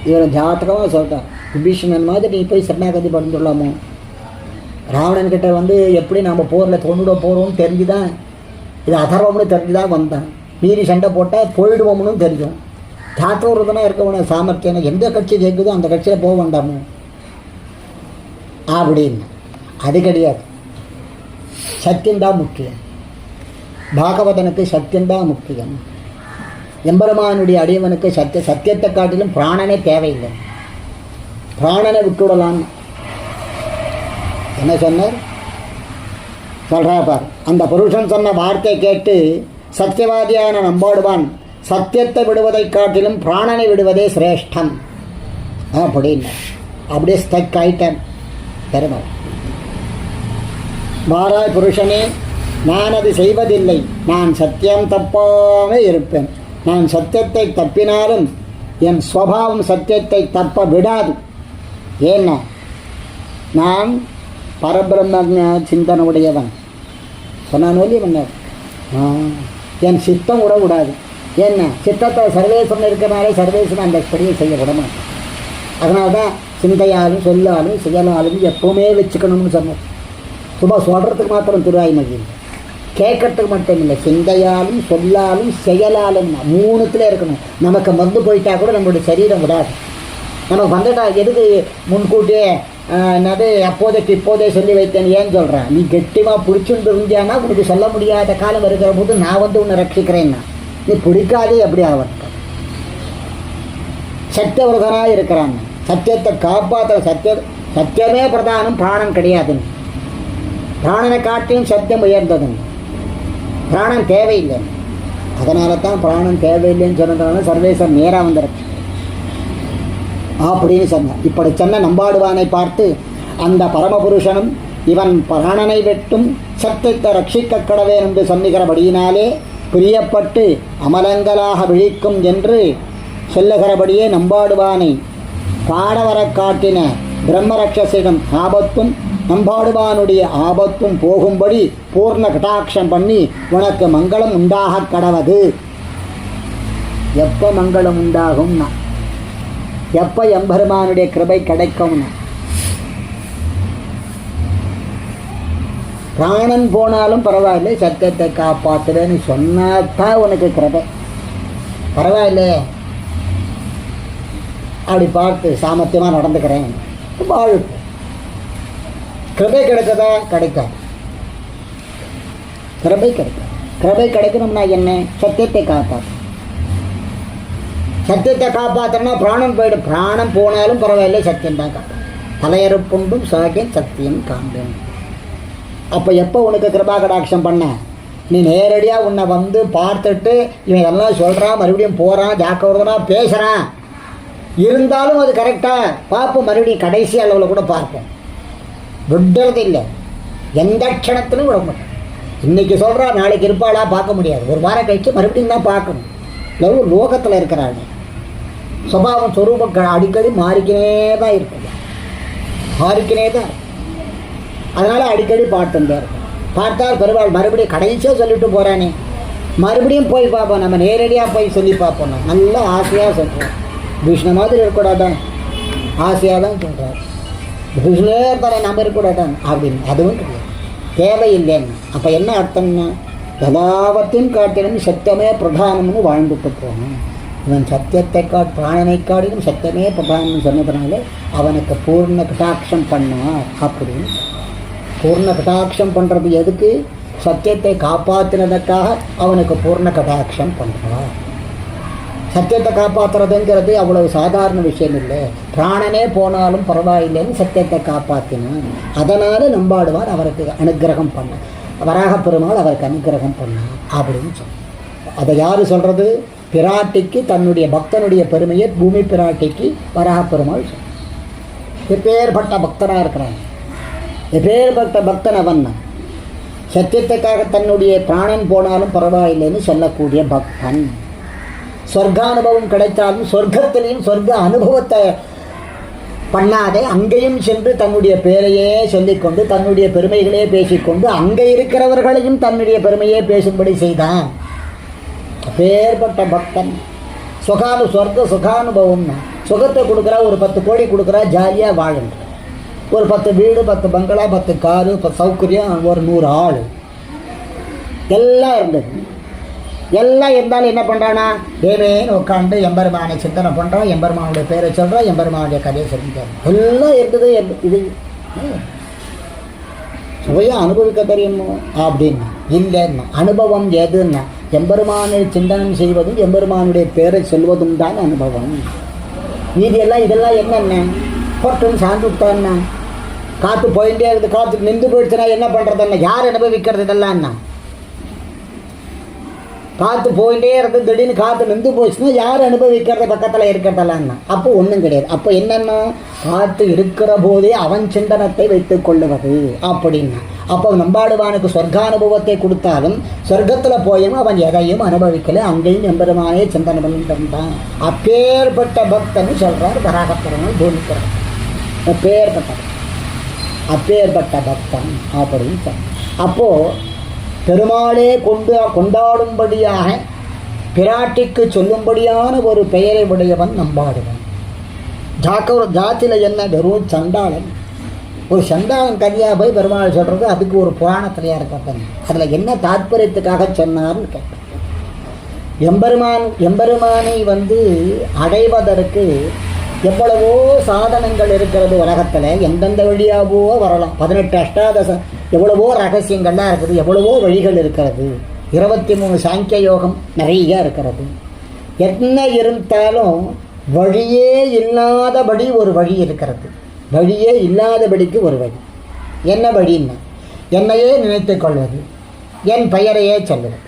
இவர் ஜாத்தகமாக சொல்லிட்டார். விபீஷணன் மாதிரி நீ போய் சரணாகதி பண்ணிடலாமோ? ராவணன்கிட்ட எப்படி நாம் போரில் கொண்டுட போகிறோம்னு தெரிஞ்சுதான், இது அதர்வம்னு தெரிஞ்சுதான் வந்தான். மீறி சண்டை போட்டால் போயிடுவோம்னு தெரியும். தாத்தோருதனாக இருக்கவன சாமர்த்தியம் எந்த கட்சி ஜெயிக்குதோ அந்த கட்சியில் போக வேண்டாமோ அப்படின்னு. அது கிடையாது. சத்தியம்தான் முக்கியம். பாகவதனுக்கு சத்தியம்தான் முக்கியம். எம்பெருமானுடைய அடியவனுக்கு சத்தியத்தை காட்டிலும் பிராணனே தேவையில்லை. பிராணனை விட்டுவிடலாம். என்ன சொன்னார் சொல்கிறா பார். அந்த புருஷன் சொன்ன வார்த்தை கேட்டு சத்தியவாதியான நம்பாடுவான் சத்தியத்தை விடுவதை காட்டிலும் பிராணனை விடுவதே சிரேஷ்டம் அப்படின்னு. அப்படியே ஸ்டக் ஆயிட்டேன். பெருமாள், வாராய் புருஷனே, நான் அது செய்வதில்லை. நான் சத்தியம் தப்பாமே இருப்பேன். நான் சத்தியத்தை தப்பினாலும் என் ஸ்வபாவம் சத்தியத்தை தப்ப விடாது. ஏன்னா நான் பரபிரம்ம சிந்தனை உடையவன் சொன்னான் ஒல்லி பண்ணார். என் சித்தம் விட விடாது. என்ன சித்தத்தை சர்வேஸ்வரன் இருக்கிறனாலே சர்வேஸ்வரன் அந்த படியை செய்ய விட மாட்டேன். அதனால தான் சிந்தையாலும் சொல்லாலும் செயலாலும் எப்போவுமே வச்சுக்கணும்னு சொன்னேன். சும்மா சொல்கிறதுக்கு மாத்திரம் திருவாய்மொழி கேட்கறதுக்கு மட்டும் இல்லை, சிந்தையாலும் சொல்லாலும் செயலாலும் மூணுத்தில் இருக்கணும். நமக்கு மறந்து போயிட்டா கூட நம்மளுடைய சரீரம் விடாது. நமக்கு வந்துட்டா எதுக்கு முன்கூட்டியே என்னது அப்போதைக்கு இப்போதே சொல்லி வைத்தேன் ஏன்னு சொல்கிறேன். நீ கெட்டிமாக பிடிச்சுட்டு இருந்தியானா உனக்கு சொல்ல முடியாத காலம் இருக்கிற போது நான் வந்து உன்னை ரட்சிக்கிறேன்னா நீ பிடிக்காதே எப்படி ஆவட்ட. சத்தியவிரதனாக இருக்கிறான். சத்தியத்தை காப்பாற்ற சத்தியமே பிரதானம், பிராணம் கிடையாதுன்னு. பிராணனை காட்டியும் சத்தியம் உயர்ந்ததுன்னு. பிராணம் தேவையில்லை. அதனால தான் பிராணம் தேவையில்லைன்னு சொன்னதுனால சர்வேஸ்வரன் நேராக வந்துருக்கு அப்படின்னு சொன்னார். இப்படி சொன்ன நம்பாடுவானை பார்த்து அந்த பரமபுருஷனும் இவன் பிராணனை வெட்டும் சத்தியத்தை ரட்சிக்க கடவேன் என்று சொன்னுகிறபடியினாலே பிரியப்பட்டு அமலங்களாக விழிக்கும் என்று சொல்லுகிறபடியே நம்பாடுவானை பாடவர காட்டின பிரம்மரட்சசிடம் ஆபத்தும் நம்பாடுவானுடைய ஆபத்தும் போகும்படி பூர்ண கட்டாட்சம் பண்ணி உனக்கு மங்களம் உண்டாக கடவது. எப்போ மங்களம் உண்டாகும்னா எப்போ எம்பெருமானுடைய கிருபை கிடைக்கும்னா பிராணன் போனாலும் பரவாயில்லை சத்தியத்தை காப்பாற்றுவேன்னு சொன்னாதான் உனக்கு கிருபை. பரவாயில்லை அப்படி பார்த்து சாமர்த்தியமாக நடந்துக்கிறேன் வாழ். கிருபை கிடைக்கதா? கிடைக்காது. கிருபை கிடைக்காது. கிருபை கிடைக்கணும்னா என்ன? சத்தியத்தை காப்பாற்று. சத்தியத்தை காப்பாற்றணும்னா பிராணம் போயிடும். பிராணம் போனாலும் பரவாயில்லை சத்தியம்தான் காப்பாற்றும். தலையறுப்புண்டும் சாகியம் சத்தியம் காண்பேன். அப்போ எப்போ உனக்கு கிருபா கடாட்சம் பண்ண? நீ நேரடியாக உன்னை வந்து பார்த்துட்டு இவன் எல்லாம் சொல்கிறான், மறுபடியும் போகிறான், ஜாக்கிரதமாக பேசுகிறான், இருந்தாலும் அது கரெக்டாக பார்ப்போம். மறுபடியும் கடைசி அளவில் கூட பார்ப்போம். விடுறது இல்லை. எந்த க்ஷணத்திலும் விட மாட்டோம். இன்றைக்கி சொல்கிறா நாளைக்கு இருப்பாளா பார்க்க முடியாது. ஒரு வாரம் கழித்து மறுபடியும் தான் பார்க்கணும். லவ் லோகத்தில் இருக்கிறாங்க. சுபாவம் சொரூபம் அடிக்கடி மாறிக்கினே தான் இருக்குது. மாறிக்கினே தான். அதனால் அடிக்கடி பார்த்துட்டே இருக்கும். பார்த்தால் பெருவாள் மறுபடியும் கடைசியாக சொல்லிட்டு போகிறானே மறுபடியும் போய் பார்ப்போம். நம்ம நேரடியாக போய் சொல்லி பார்ப்போம். நல்லா ஆசையாக சொல்கிறோம். விஷ்ணு மாதிரி இருக்கக்கூடாதான், ஆசையாக தான் சொல்கிறார். விஷ்ணுவே இருப்பாரு நம்ம இருக்கக்கூடாதான் அப்படின்னு. அதுவும் கிடையாது, தேவையில்லைன்னு. அப்போ என்ன அர்த்தம்னா எல்லாவற்றையும் காட்டிலும் சத்தியமே பிரதானம்னு வாழ்ந்துட்டு போகணும். இவன் சத்தியத்தை பிராணனை காட்டிலும் சத்தியமே பிரதானம்னு சொன்னதுனால அவனுக்கு பூர்ண கட்டாட்சம் பண்ணார் அப்படின்னு. பூர்ண கட்டாட்சம் பண்ணுறது எதுக்கு? சத்தியத்தை காப்பாற்றினதுக்காக அவனுக்கு பூர்ண கட்டாட்சம் பண்ணுறார். சத்தியத்தை காப்பாற்றுறதுங்கிறது அவ்வளவு சாதாரண விஷயம் இல்லை. பிராணனே போனாலும் பரவாயில்லைன்னு சத்தியத்தை காப்பாற்றினான். அதனால் நம்பாடுவார் அவருக்கு அனுகிரகம் பண்ண, வராக பெருமாள் அவருக்கு அனுகிரகம் பண்ணார் அப்படின்னு சொன்னார். அதை யார் சொல்கிறது? பிராட்டிக்கு தன்னுடைய பக்தனுடைய பெருமையை பூமி பிராட்டிக்கு வராக பெருமாள் சொன்னார். எப்பேற்பட்ட பக்தனாக இருக்கிறாங்க, எப்பேற்பட்ட பக்தன் அவன். சத்தியத்துக்காக தன்னுடைய பிராணன் போனாலும் பரவாயில்லைன்னு சொல்லக்கூடிய பக்தன். சொர்க்கானுபவம் கிடைத்தாலும் சொர்க்கத்திலையும் சொர்க்க அனுபவத்தை பண்ணாதே அங்கேயும் சென்று தன்னுடைய பேரையே சொல்லிக்கொண்டு தன்னுடைய பெருமைகளே பேசிக்கொண்டு அங்கே இருக்கிறவர்களையும் தன்னுடைய பெருமையே பேசும்படி செய்தான். பேர்பட்ட பக்தன். சொர்க்க சுகானுபவம்னா சுகத்தை கொடுக்குறா, ஒரு 10 கோடி கொடுக்குறா, ஜாலியாக வாழுங்க. ஒரு 10 வீடு, 10 பங்களா, 10 காரு, 10 சௌகரியம், ஒரு 100 ஆள் எல்லாம் இருந்தது. எல்லாம் இருந்தாலும் என்ன பண்ணுறானா? தேவேன்னு உட்காந்து எம்பெருமானை சிந்தனை பண்ணுறான், எம்பெருமானுடைய பேரை சொல்கிறான், எம்பெருமானுடைய கதையை சொல்லிட்டார். எல்லாம் இருந்தது. இது சுவையாக அனுபவிக்க தெரியுமோ அப்படின்னு இல்லைன்னா அனுபவம் எதுன்னா எம்பெருமானை சிந்தனம் செய்வதும் எம்பெருமானுடைய பேரை சொல்வதும் தான் அனுபவம். மீதியெல்லாம் இதெல்லாம் என்னென்ன போட்டுன்னு சார்ந்து விட்டான்னா காற்று போயிட்டே இருக்குது. காற்று நின்று போயிடுச்சுன்னா என்ன பண்ணுறதுன்னா யார் அனுபவிக்கிறது? இதெல்லாம் என்ன? காற்று போயிட்டே இருந்து திடீர்னு காற்று நின்று போச்சுன்னா யார் அனுபவிக்கிறது? பக்கத்தில் இருக்கிறதெல்லாம். அப்போ ஒன்றும் கிடையாது. அப்போ என்னென்னா காற்று இருக்கிற போதே அவன் சிந்தனத்தை வைத்து கொள்ளுவது அப்படின்னா அப்போ நம்பாடுவானுக்கு சொர்க்கானுபவத்தை கொடுத்தாலும் சொர்க்கத்தில் போயும் அவன் எதையும் அனுபவிக்கல, அங்கேயும் எம்பெருமானே சிந்தனை பண்ணிட்டான். அப்பேற்பட்ட பக்தன்னு சொல்கிறார் வராகப்பெருமாள் பூமிக்கிறார். அப்பேற்பட்ட பக்தன் அப்படின்னு சொன்னார். அப்போது பெருமாளே கொண்டாடும்படியாக பிராட்டிக்கு சொல்லும்படியான ஒரு பெயரை உடையவன் நம்பாடுவன். ஜாத்தியில் என்ன வெறும் சண்டாளன். ஒரு சண்டாளன் கன்னியா போய் பெருமாள் சொல்கிறது, அதுக்கு ஒரு புராணத்திலையாக இருக்கட்டும், அதில் என்ன தாற்பயத்துக்காக சொன்னார்னு கேட்டேன். எம்பெருமானை அடைவதற்கு எவ்வளவோ சாதனங்கள் இருக்கிறது உலகத்தில், எந்தெந்த வழியாகவோ வரலாம். 18 அஷ்டாதசம் எவ்வளவோ ரகசியங்கள்லாம் இருக்குது, எவ்வளவோ வழிகள் இருக்கிறது. 23 சாங்கிய யோகம் நிறைய இருக்கிறது. என்ன இருந்தாலும் வழியே இல்லாதபடி ஒரு வழி இருக்கிறது. வழியே இல்லாதபடிக்கு ஒரு வழி. என்ன வழின்னா என்னையே நினைத்து கொள்வது, என் பெயரையே சொல்லுவது.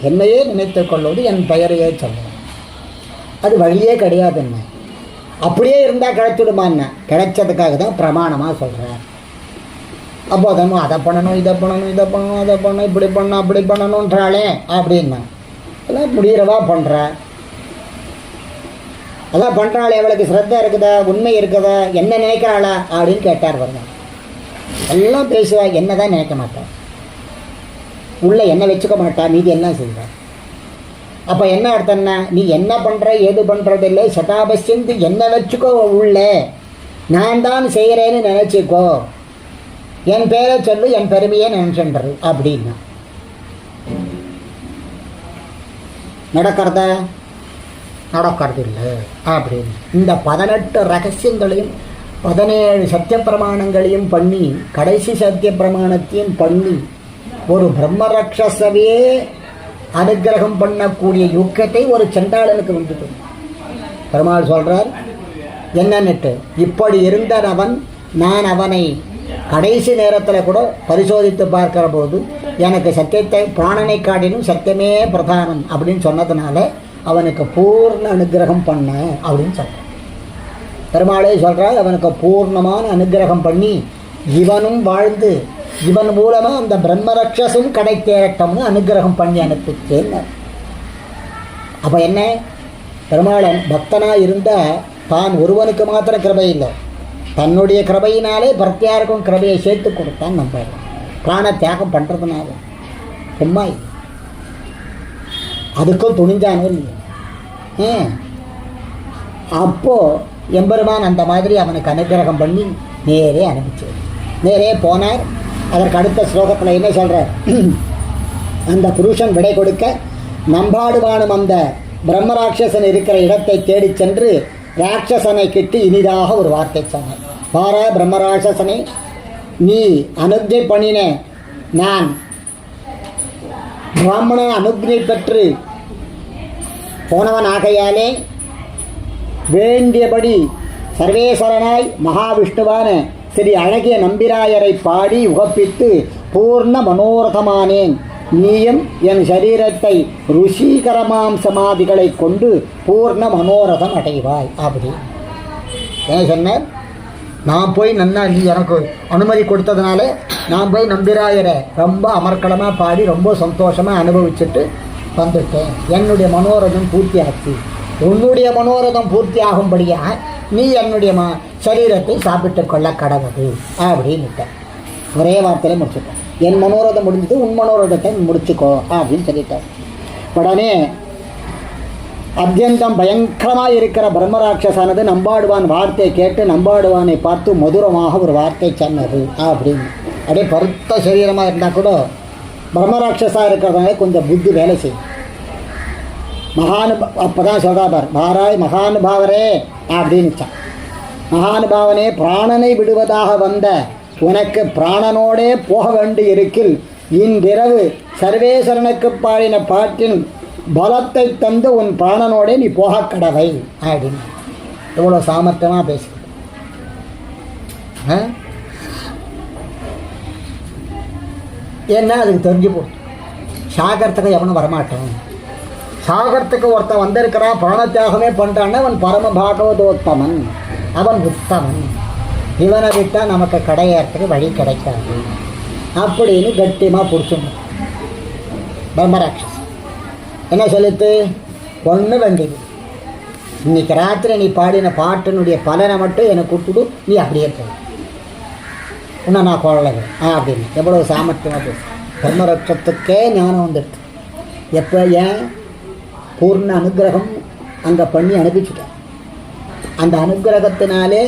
என்னையே நினைத்து கொள்வது, என் பெயரையே சொல்லுவது. அது வழியே கிடையாதுன்னு. அப்படியே இருந்தால் கிடைச்சிடுமான்னு, கிடைச்சதுக்காக தான் பிரமாணமாக சொல்கிறார். அப்போ அதை பண்ணணும், இதை பண்ணணும், இதை பண்ணணும், அதை பண்ணணும், இப்படி பண்ணணும், அப்படி பண்ணணுன்றாளே அப்படின்னா எல்லாம் முடிகிறவா பண்ணுறா. அதான் பண்ணுறாளே, அவளுக்கு ஸ்ரத்தை இருக்குதா, உண்மை இருக்குதா, என்ன நினைக்கிறாளா அப்படின்னு கேட்டார். வருங்க எல்லாம் பேசுவா, என்ன தான் நினைக்க மாட்டாள், உள்ள என்ன வச்சுக்க மாட்டா, மீதி எல்லாம் செய்வாள். அப்போ என்ன அர்த்தம்னா, நீ என்ன பண்ணுற ஏது பண்ணுறதில்லை, சதாபஸ்யந்து என்ன வச்சுக்கோ, உள்ள நான் தான் செய்கிறேன்னு நினச்சிக்கோ, என் பேரை சொல்லு, என் பெருமையை நினச்சுன்றது அப்படின்னா நடக்கிறத நடக்கிறது இல்லை அப்படின்னு. இந்த 18 ரகசியங்களையும் 17 சத்திய பிரமாணங்களையும் பண்ணி, கடைசி சத்திய பிரமாணத்தையும் பண்ணி ஒரு பிரம்மரக்ஷசவே அனுகிரகம் பண்ணக்கூடிய யுக்கத்தை ஒரு சண்டாளனுக்கு வந்துட்டு பெருமாள் சொல்கிறார். என்னன்னுட்டு, இப்படி இருந்தவன் நான் அவனை கடைசி நேரத்தில் கூட பரிசோதித்து பார்க்கிற போது எனக்கு சத்தியத்தை பிராணனை காட்டிலும் சத்தியமே பிரதானம் அப்படின்னு சொன்னதுனால அவனுக்கு பூர்ண அனுகிரகம் பண்ண அப்படின்னு சொல்கிறார். பெருமாளே சொல்கிறார், அவனுக்கு பூர்ணமான அனுகிரகம் பண்ணி இவனும் வாழ்ந்து இவன் மூலமாக அந்த பிரம்மரக்ஷசும் கடை தேரட்டம்னு அனுகிரகம் பண்ணி அனுப்பிச்சேன்னு. அப்போ என்ன, பெருமாளன் பக்தனாக இருந்தால் தான் ஒருவனுக்கு மாத்திரம் கிருபை இல்லை, தன்னுடைய கிருபையினாலே பக்தியாருக்கும் கிருபையை சேர்த்து கொடுத்தான். நம்ம பிராண தியாகம் பண்ணுறதுனால சும்மா அதுக்கும் துணிஞ்சானோ இல்லையா. அப்போது எம்பெருமான் அந்த மாதிரி அவனுக்கு அனுகிரகம் பண்ணி நேரே அனுப்பிச்சார். நேரே போனார். அதற்கு அடுத்த ஸ்லோகத்தில் என்ன சொல்கிறார், அந்த புருஷன் விடை கொடுக்க நம்பாடுவானும் அந்த பிரம்மராட்சசன் இருக்கிற இடத்தை தேடி சென்று ராட்சசனை கிட்டு இனிதாக ஒரு வார்த்தை சொன்னார். பாரா பிரம்மராட்சசனை, நீ அனுஜை பண்ணின நான் பிராமண அனுஜை பெற்று போனவன் ஆகையாலே வேண்டியபடி சர்வேஸ்வரனாய் மகாவிஷ்ணுவான ஸ்ரீ அழகிய நம்பிராயரை பாடி உகப்பித்து பூர்ண மனோரதமானேன். நீயும் என் சரீரத்தை ருஷிகரமாம் சமாதிகளை கொண்டு பூர்ண மனோரதம் அடைவாய் அப்படி என்ன சொன்னார். நான் போய் நன்னா நீ எனக்கு அனுமதி கொடுத்ததுனால நான் போய் நம்பிராயரை ரொம்ப அமர்க்களமாக பாடி ரொம்ப சந்தோஷமாக அனுபவிச்சுட்டு வந்துட்டேன். என்னுடைய மனோரதம் பூர்த்தி ஆச்சு. உன்னுடைய மனோரதம் பூர்த்தி ஆகும்படியாக நீ என்னுடைய சரீரத்தை சாப்பிட்டு கொள்ள கடவுது அப்படின்னுட்டேன். ஒரே வார்த்தையில முடிச்சுட்டேன். என் மனோரதம் முடிஞ்சது, உன் மனோரதத்தை முடிச்சுக்கோ அப்படின்னு சொல்லிட்டார். உடனே அத்தியந்தம் பயங்கரமாக இருக்கிற பிரம்மராட்சசானது நம்பாடுவான் வார்த்தையை கேட்டு நம்பாடுவானை பார்த்து மதுரமாக ஒரு வார்த்தை சொன்னது அப்படின்னு. அப்படியே பருத்த சரீரமாக இருந்தால் கூட பிரம்மராட்சஸாக இருக்கிறதுனால கொஞ்சம் புத்தி வேலை செய்யும். அப்போ தான் சொல்கிறார், வாராய் மகானுபாவரே அப்படின்னுச்சான். மகானுபாவனே, பிராணனை விடுவதாக வந்த உனக்கு பிராணனோடே போக வேண்டி இருக்கில் இன்றிரவு சர்வேஸ்வரனுக்கு பாடின பாட்டின் பலத்தை தந்து உன் பிராணனோடே நீ போக கடவை அப்படின்னு. எவ்வளோ சாமர்த்தியமாக பேசுது. ஏன்னா அதுக்கு தெரிஞ்சு போட்டு சாகரத்துக்கு எவனும் வரமாட்டான். சாகரத்துக்கு ஒருத்தன் வந்திருக்கிறான், பிராணத்தியாகமே பண்ணுறான்னா அவன் பரம பாகவதோத்தமன், அவன் உத்தமன். இவனை விட்டால் நமக்கு கடையேறதுக்கு வழி கிடைக்காது அப்படின்னு கட்டியமாக பிடிச்சிடணும். பிரம்மராட்சஸ் என்ன சொல்லிட்டு ஒன்று வேண்டியது, இன்னைக்கு ராத்திரி நீ பாடின பாட்டினுடைய பலனை மட்டும் எனக்கு கொடுத்துடு, நீ அப்படியே போய் இன்னும் நான் குழந்தைங்க அப்படின்னு எவ்வளவு சாமர்த்தியமாக பேசு. பிரம்மரட்சத்துக்கே ஞானம் வந்துடுது. எப்போ? ஏன்? பூர்ண அனுகிரகம் அங்கே பண்ணி அனுப்பிச்சுட்டான். அந்த அனுகிரகத்தினாலே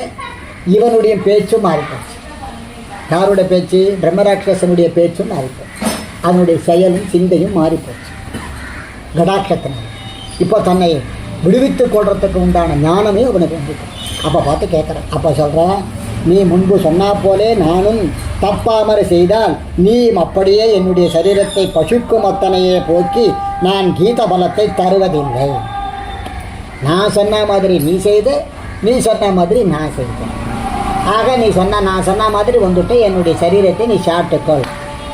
இவனுடைய பேச்சும் மாறிப்போச்சு. யாருடைய பேச்சு? பிரம்மராட்சசனுடைய பேச்சும் மாறிப்போச்சு. அதனுடைய செயலும் சிந்தையும் மாறிப்போச்சு கடாட்சத்தினால். இப்போ தன்னை விடுவித்து கொள்றதுக்கு உண்டான ஞானமே அவனுக்கு வந்துட்டு. அப்போ பார்த்து கேட்குறேன். அப்போ சொல்கிறேன், நீ முன்பு சொன்னா போலே நானும் தப்பாமறு செய்தால் நீ அப்படியே என்னுடைய சரீரத்தை பசுக்கும் அத்தனையே போக்கி நான் கீத பலத்தை தருவதில்லை. நான் சொன்ன மாதிரி நீ செய்து, நீ சொன்ன மாதிரி நான் செய்தேன். ஆக நீ நான் சொன்ன மாதிரி வந்துட்டு என்னுடைய சரீரத்தை நீ சாப்பிட்டுக்கொள்.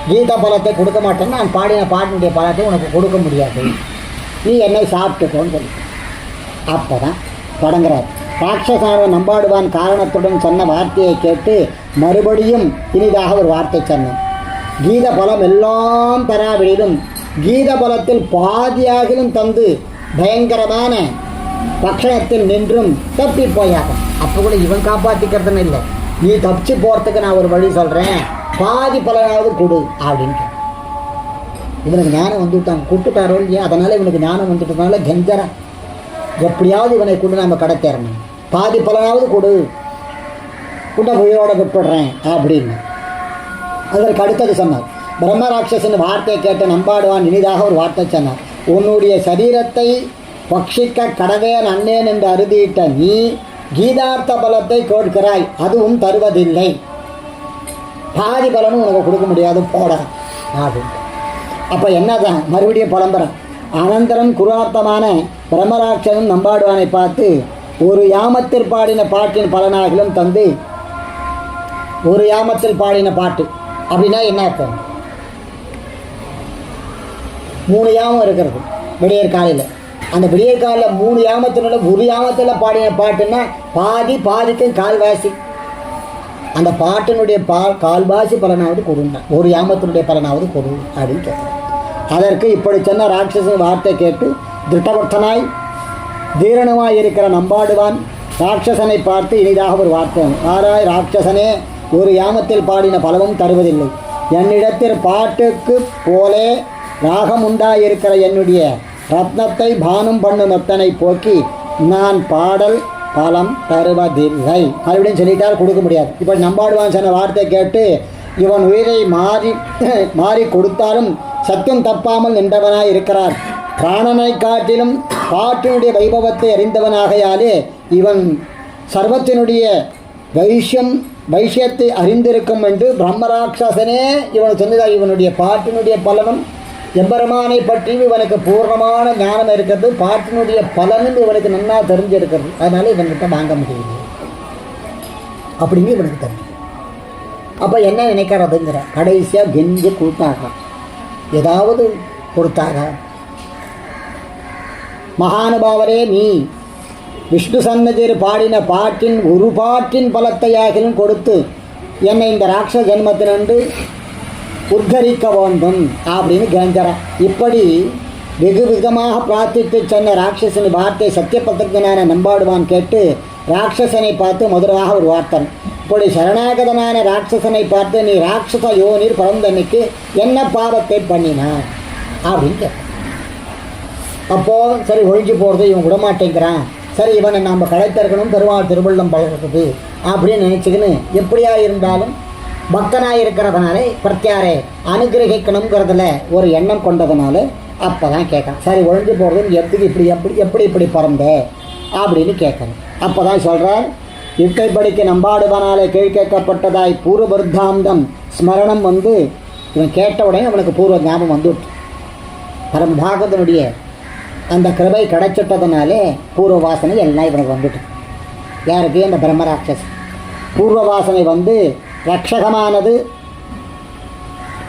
கீத பலத்தை கொடுக்க மாட்டேன்னு நான் பாடின பாட்டினுடைய பலத்தை உனக்கு கொடுக்க முடியாது, நீ என்னை சாப்பிட்டுக்கோன்னு சொல்லி. அப்போ தான் தொடங்குறார். ராட்சசான நம்பாடுவான் காரணத்துடன் சொன்ன வார்த்தையை கேட்டு மறுபடியும் இனிதாக ஒரு வார்த்தை சொன்னான். கீத பலம் எல்லாம் தராவிடிலும் கீத பலத்தில் பாதியாகிலும் தந்து பயங்கரமான பக்ஷணத்தில் நின்றும் தப்பி போயாகும். அப்போ கூட இவன் காப்பாற்றிக்கிறதுன்னு இல்லை, நீ தப்பிச்சு போகிறதுக்கு நான் ஒரு வழி சொல்கிறேன், பாதி பலனாவது கொடு அப்படின்னு. இவனுக்கு ஞானம் வந்துவிட்டான், கூட்டுட்டாரோ இல்லையா, அதனால் இவனுக்கு ஞானம் வந்துட்டதுனால கெஞ்சரன் எப்படியாவது இவனை கொண்டு நம்ம கடை தேரணும், பாதி பலனாவது கொடு, கூட உயிரோட விட்டுடுறேன் அப்படின்னு. அதற்கு அடுத்தது சொன்னார். பிரம்மராட்சசன் வார்த்தையை கேட்ட நம்பாடுவான் இனிதாக ஒரு வார்த்தை சொன்னார். உன்னுடைய சரீரத்தை பட்சிக்க கடவேன் அண்ணேன் என்று அறுதியிட்ட நீ கீதார்த்த பலத்தை கேட்கிறாய், அதுவும் தருவதில்லை, பாதி பலனும் உனக்கு கொடுக்க முடியாது, போட அப்படின்னு. அப்போ என்னதான் மறுபடியும் புலம்புறான். அனந்தரம் குருவார்த்தமான பிரம்மராட்சனும் நம்பாடுவானை பார்த்து ஒரு யாமத்தில் பாடின பாட்டின் பலனாகிலும் தந்து. ஒரு யாமத்தில் பாடின பாட்டு அப்படின்னா என்ன அர்த்தம்? 3 யாமம் இருக்கிறது விடியற் காலையில். அந்த விடியற் காலையில் 3 யாமத்தினுள்ள ஒரு யாமத்தில் பாடின பாட்டுன்னா பாதிக்கும் கால்வாசி. அந்த பாட்டினுடைய கால்வாசி பலனாவது கொடுங்க, ஒரு யாமத்தினுடைய பலனாவது கொடு அப்படின்னு கேட்குறேன். அதற்கு இப்படி சொன்ன ராட்சசன் வார்த்தை கேட்டு திருட்டவர்த்தனாய் தீரணமாய் இருக்கிற நம்பாடுவான் ராட்சசனை பார்த்து இனிதாக ஒரு வார்த்தை. ஆராய் ராட்சசனே, ஒரு யாமத்தில் பாடின பலமும் தருவதில்லை. என்னிடத்தில் பாட்டுக்கு போலே ராகம் உண்டாயிருக்கிற என்னுடைய ரத்னத்தை பானம் பண்ணும் அத்தனை போக்கி நான் பாடல் பலம் தருவதில்லை அப்படின்னு சொல்லிட்டால் கொடுக்க முடியாது. இப்போ நம்பாடுவான் சொன்ன வார்த்தை கேட்டு இவன் உயிரை மாறி கொடுத்தாலும் சத்தியம் தப்பாமல் நின்றவனாய் இருக்கிறார். பிராணனை காட்டிலும் பாட்டினுடைய வைபவத்தை அறிந்தவனாகையாலே இவன் சர்வத்தினுடைய வைஷ்யத்தை அறிந்திருக்கும் என்று பிரம்மராட்சசனே இவன் சொன்னதாக. இவனுடைய பாட்டினுடைய பலனும் எம்பெருமானை பற்றியும் இவனுக்கு பூர்ணமான ஞானம் இருக்கிறது, பாட்டினுடைய பலனும் இவனுக்கு நன்னா தெரிஞ்சிருக்கிறது. அதனால இவன்கிட்ட வாங்க முடியல அப்படிங்க இவனுக்கு தெரியும். அப்போ என்ன நினைக்கிறதுங்கிற கடைசியாக கெஞ்சு கொடுத்தாங்க, ஏதாவது கொடுத்தாங்க. மகானுபாவரே, நீ விஷ்ணு சன்னதியில் பாடின பாட்டின் ஒரு பாட்டின் பலத்தையாகிலும் கொடுத்து என்னை இந்த ராட்சச ஜென்மத்தினின்று உத்கரிக்க வேண்டும் அப்படின்னு கேஞ்சறான். இப்படி வெகு விதமாக பிரார்த்தித்து சொன்ன ராட்சசன் வார்த்தை சத்தியபத்திரனான நம்பாடுவான் கேட்டு ராட்சசனை பார்த்து முதலாக ஒரு வார்த்தை. இப்படி சரணாகதனான ராட்சசனை பார்த்து நீ ராட்சச யோனிர் பிறந்தன்னைக்கு என்ன பாவத்தை பண்ணினான் அப்படின்னு கேட்டான். அப்போது சரி ஒழிஞ்சு போகிறது இவன் விடமாட்டேங்கிறான், சரி இவனை நாம் கடைத்திறக்கணும், பெருமாள் திருவள்ளம் பழகிறது அப்படின்னு நினச்சிக்கின்னு எப்படியா இருந்தாலும் பக்தனாக இருக்கிறதுனாலே பிரத்யாரே அனுகிரகிக்கணுங்கிறதுல ஒரு எண்ணம் கொண்டதுனால அப்போ தான் கேட்கறேன். சரி ஒழிஞ்சு போகிறது எப்படி இப்படி பிறந்த அப்படின்னு கேட்குறேன். அப்போ தான் சொல்கிறார், இட்டைப்படிக்கு நம்பாடுவனாலே கீழ்கேட்கப்பட்டதாய் பூர்வபர்தாந்தம் ஸ்மரணம் வந்து இவன் கேட்ட உடனே அவனுக்கு பூர்வ ஞாபகம் வந்துவிட்டு பரமபாகவதனுடைய அந்த கிருபை கிடைச்சிட்டதுனாலே பூர்வ வாசனை எல்லாம் இவனுக்கு வந்துட்டு. யாருக்கு? அந்த பிரம்மராட்சஸ். பூர்வ வாசனை வந்து ரக்ஷகமானது.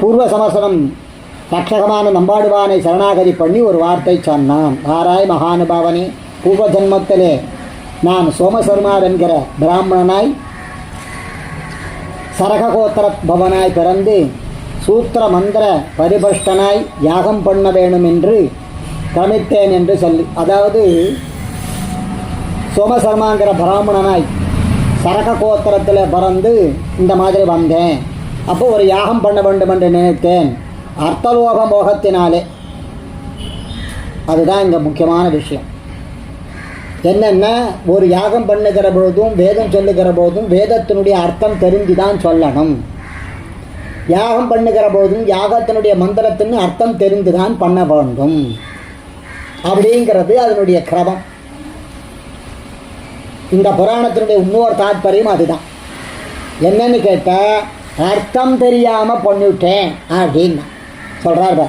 பூர்வ சமசனம் ரக்ஷகமான நம்பாடுவானை சரணாகதி பண்ணி ஒரு வார்த்தை சொன்னான். ஆராய் மகானுபாவனே, பூர்வ ஜன்மத்திலே நான் சோமசர்மார் என்கிற பிராமணனாய் சரககோத்திர பவனாய் பிறந்து சூத்திர மந்திர பரிபஷ்டனாய் யாகம் பண்ண வேணும் என்று கிரமித்தேன் என்று சொல்லி, அதாவது சோமசர்மாங்கிற பிராமணனாய் சரக கோத்திரத்தில் பிறந்து இந்த மாதிரி வந்தேன். அப்போ ஒரு யாகம் பண்ண வேண்டும் என்று நினைத்தேன் அர்த்தலோக மோகத்தினாலே. அதுதான் இங்கே முக்கியமான விஷயம். என்னென்ன, ஒரு யாகம் பண்ணுகிற பொழுதும் வேதம் சொல்லுகிற போதும் வேதத்தினுடைய அர்த்தம் தெரிஞ்சு தான் சொல்லணும். யாகம் பண்ணுகிற போதும் யாகத்தினுடைய மந்திரத்தின் அர்த்தம் தெரிந்து தான் பண்ண வேண்டும் அப்படிங்கிறது அதனுடைய கிரமம். இந்த புராணத்தினுடைய இன்னொரு தாற்பயம் அதுதான். என்னன்னு கேட்டால், அர்த்தம் தெரியாமல் பண்ணிவிட்டேன் அப்படின்னு சொல்கிறார்.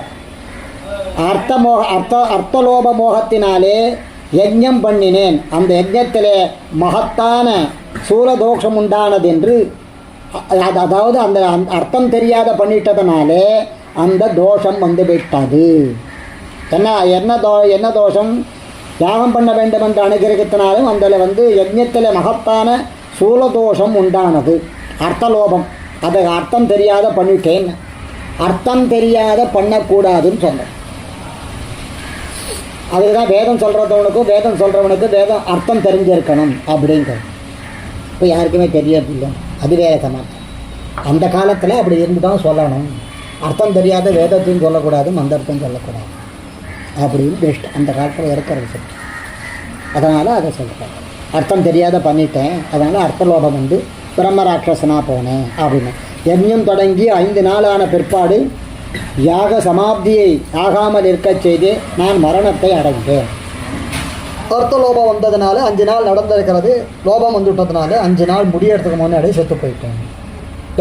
அர்த்தலோப மோகத்தினாலே யஜ்ஞம் பண்ணினேன், அந்த யஜ்ஞத்திலே மகத்தான சூலதோஷம் உண்டானது என்று, அதாவது அந்த அர்த்தம் தெரியாத பண்ணிட்டதுனாலே அந்த தோஷம் வந்து விட்டது. என்ன தோஷம்? யாகம் பண்ண வேண்டும் என்ற அனுகிரகத்தினாலும் அதில் யஜ்ஞத்தில் மகத்தான சூலதோஷம் உண்டானது, அர்த்தலோபம். அதை அர்த்தம் தெரியாத பண்ணிட்டேன். அர்த்தம் தெரியாத பண்ணக்கூடாதுன்னு சொன்னேன். அதுக்கு தான் வேதம் சொல்கிறவனுக்கும் வேதம் சொல்கிறவனுக்கு வேதம் அர்த்தம் தெரிஞ்சிருக்கணும் அப்படிங்கிறது. இப்போ யாருக்குமே தெரியறதில்லை. அது வேற சமாச்சாரம். அந்த காலத்தில் அப்படி இருந்து தான் சொல்லணும். அர்த்தம் தெரியாத வேதத்தையும் சொல்லக்கூடாது, மந்திரத்தையும் சொல்லக்கூடாது அப்படின்னு பெஸ்ட் அந்த காலத்தில் இருக்கிறது சரி. அதனால் அதை சொல்கிறேன். அர்த்தம் தெரியாத பண்ணிட்டேன், அதனால் அர்த்தலோபம் பிரம்மராட்சசனாக போனேன் அப்படின்னு. யஜ்ஞம் தொடங்கி 5 நாளான பிற்பாடு யாக சமாப்தியை ஆகாமல் இருக்க செய்து நான் மரணத்தை அடைந்தேன். அர்த்தலோபம் வந்ததுனால 5 நாள் நடந்திருக்கிறது. லோபம் வந்துவிட்டதுனால 5 நாள் முடியறதுக்கு முன்னாடி செத்து போயிட்டேன்.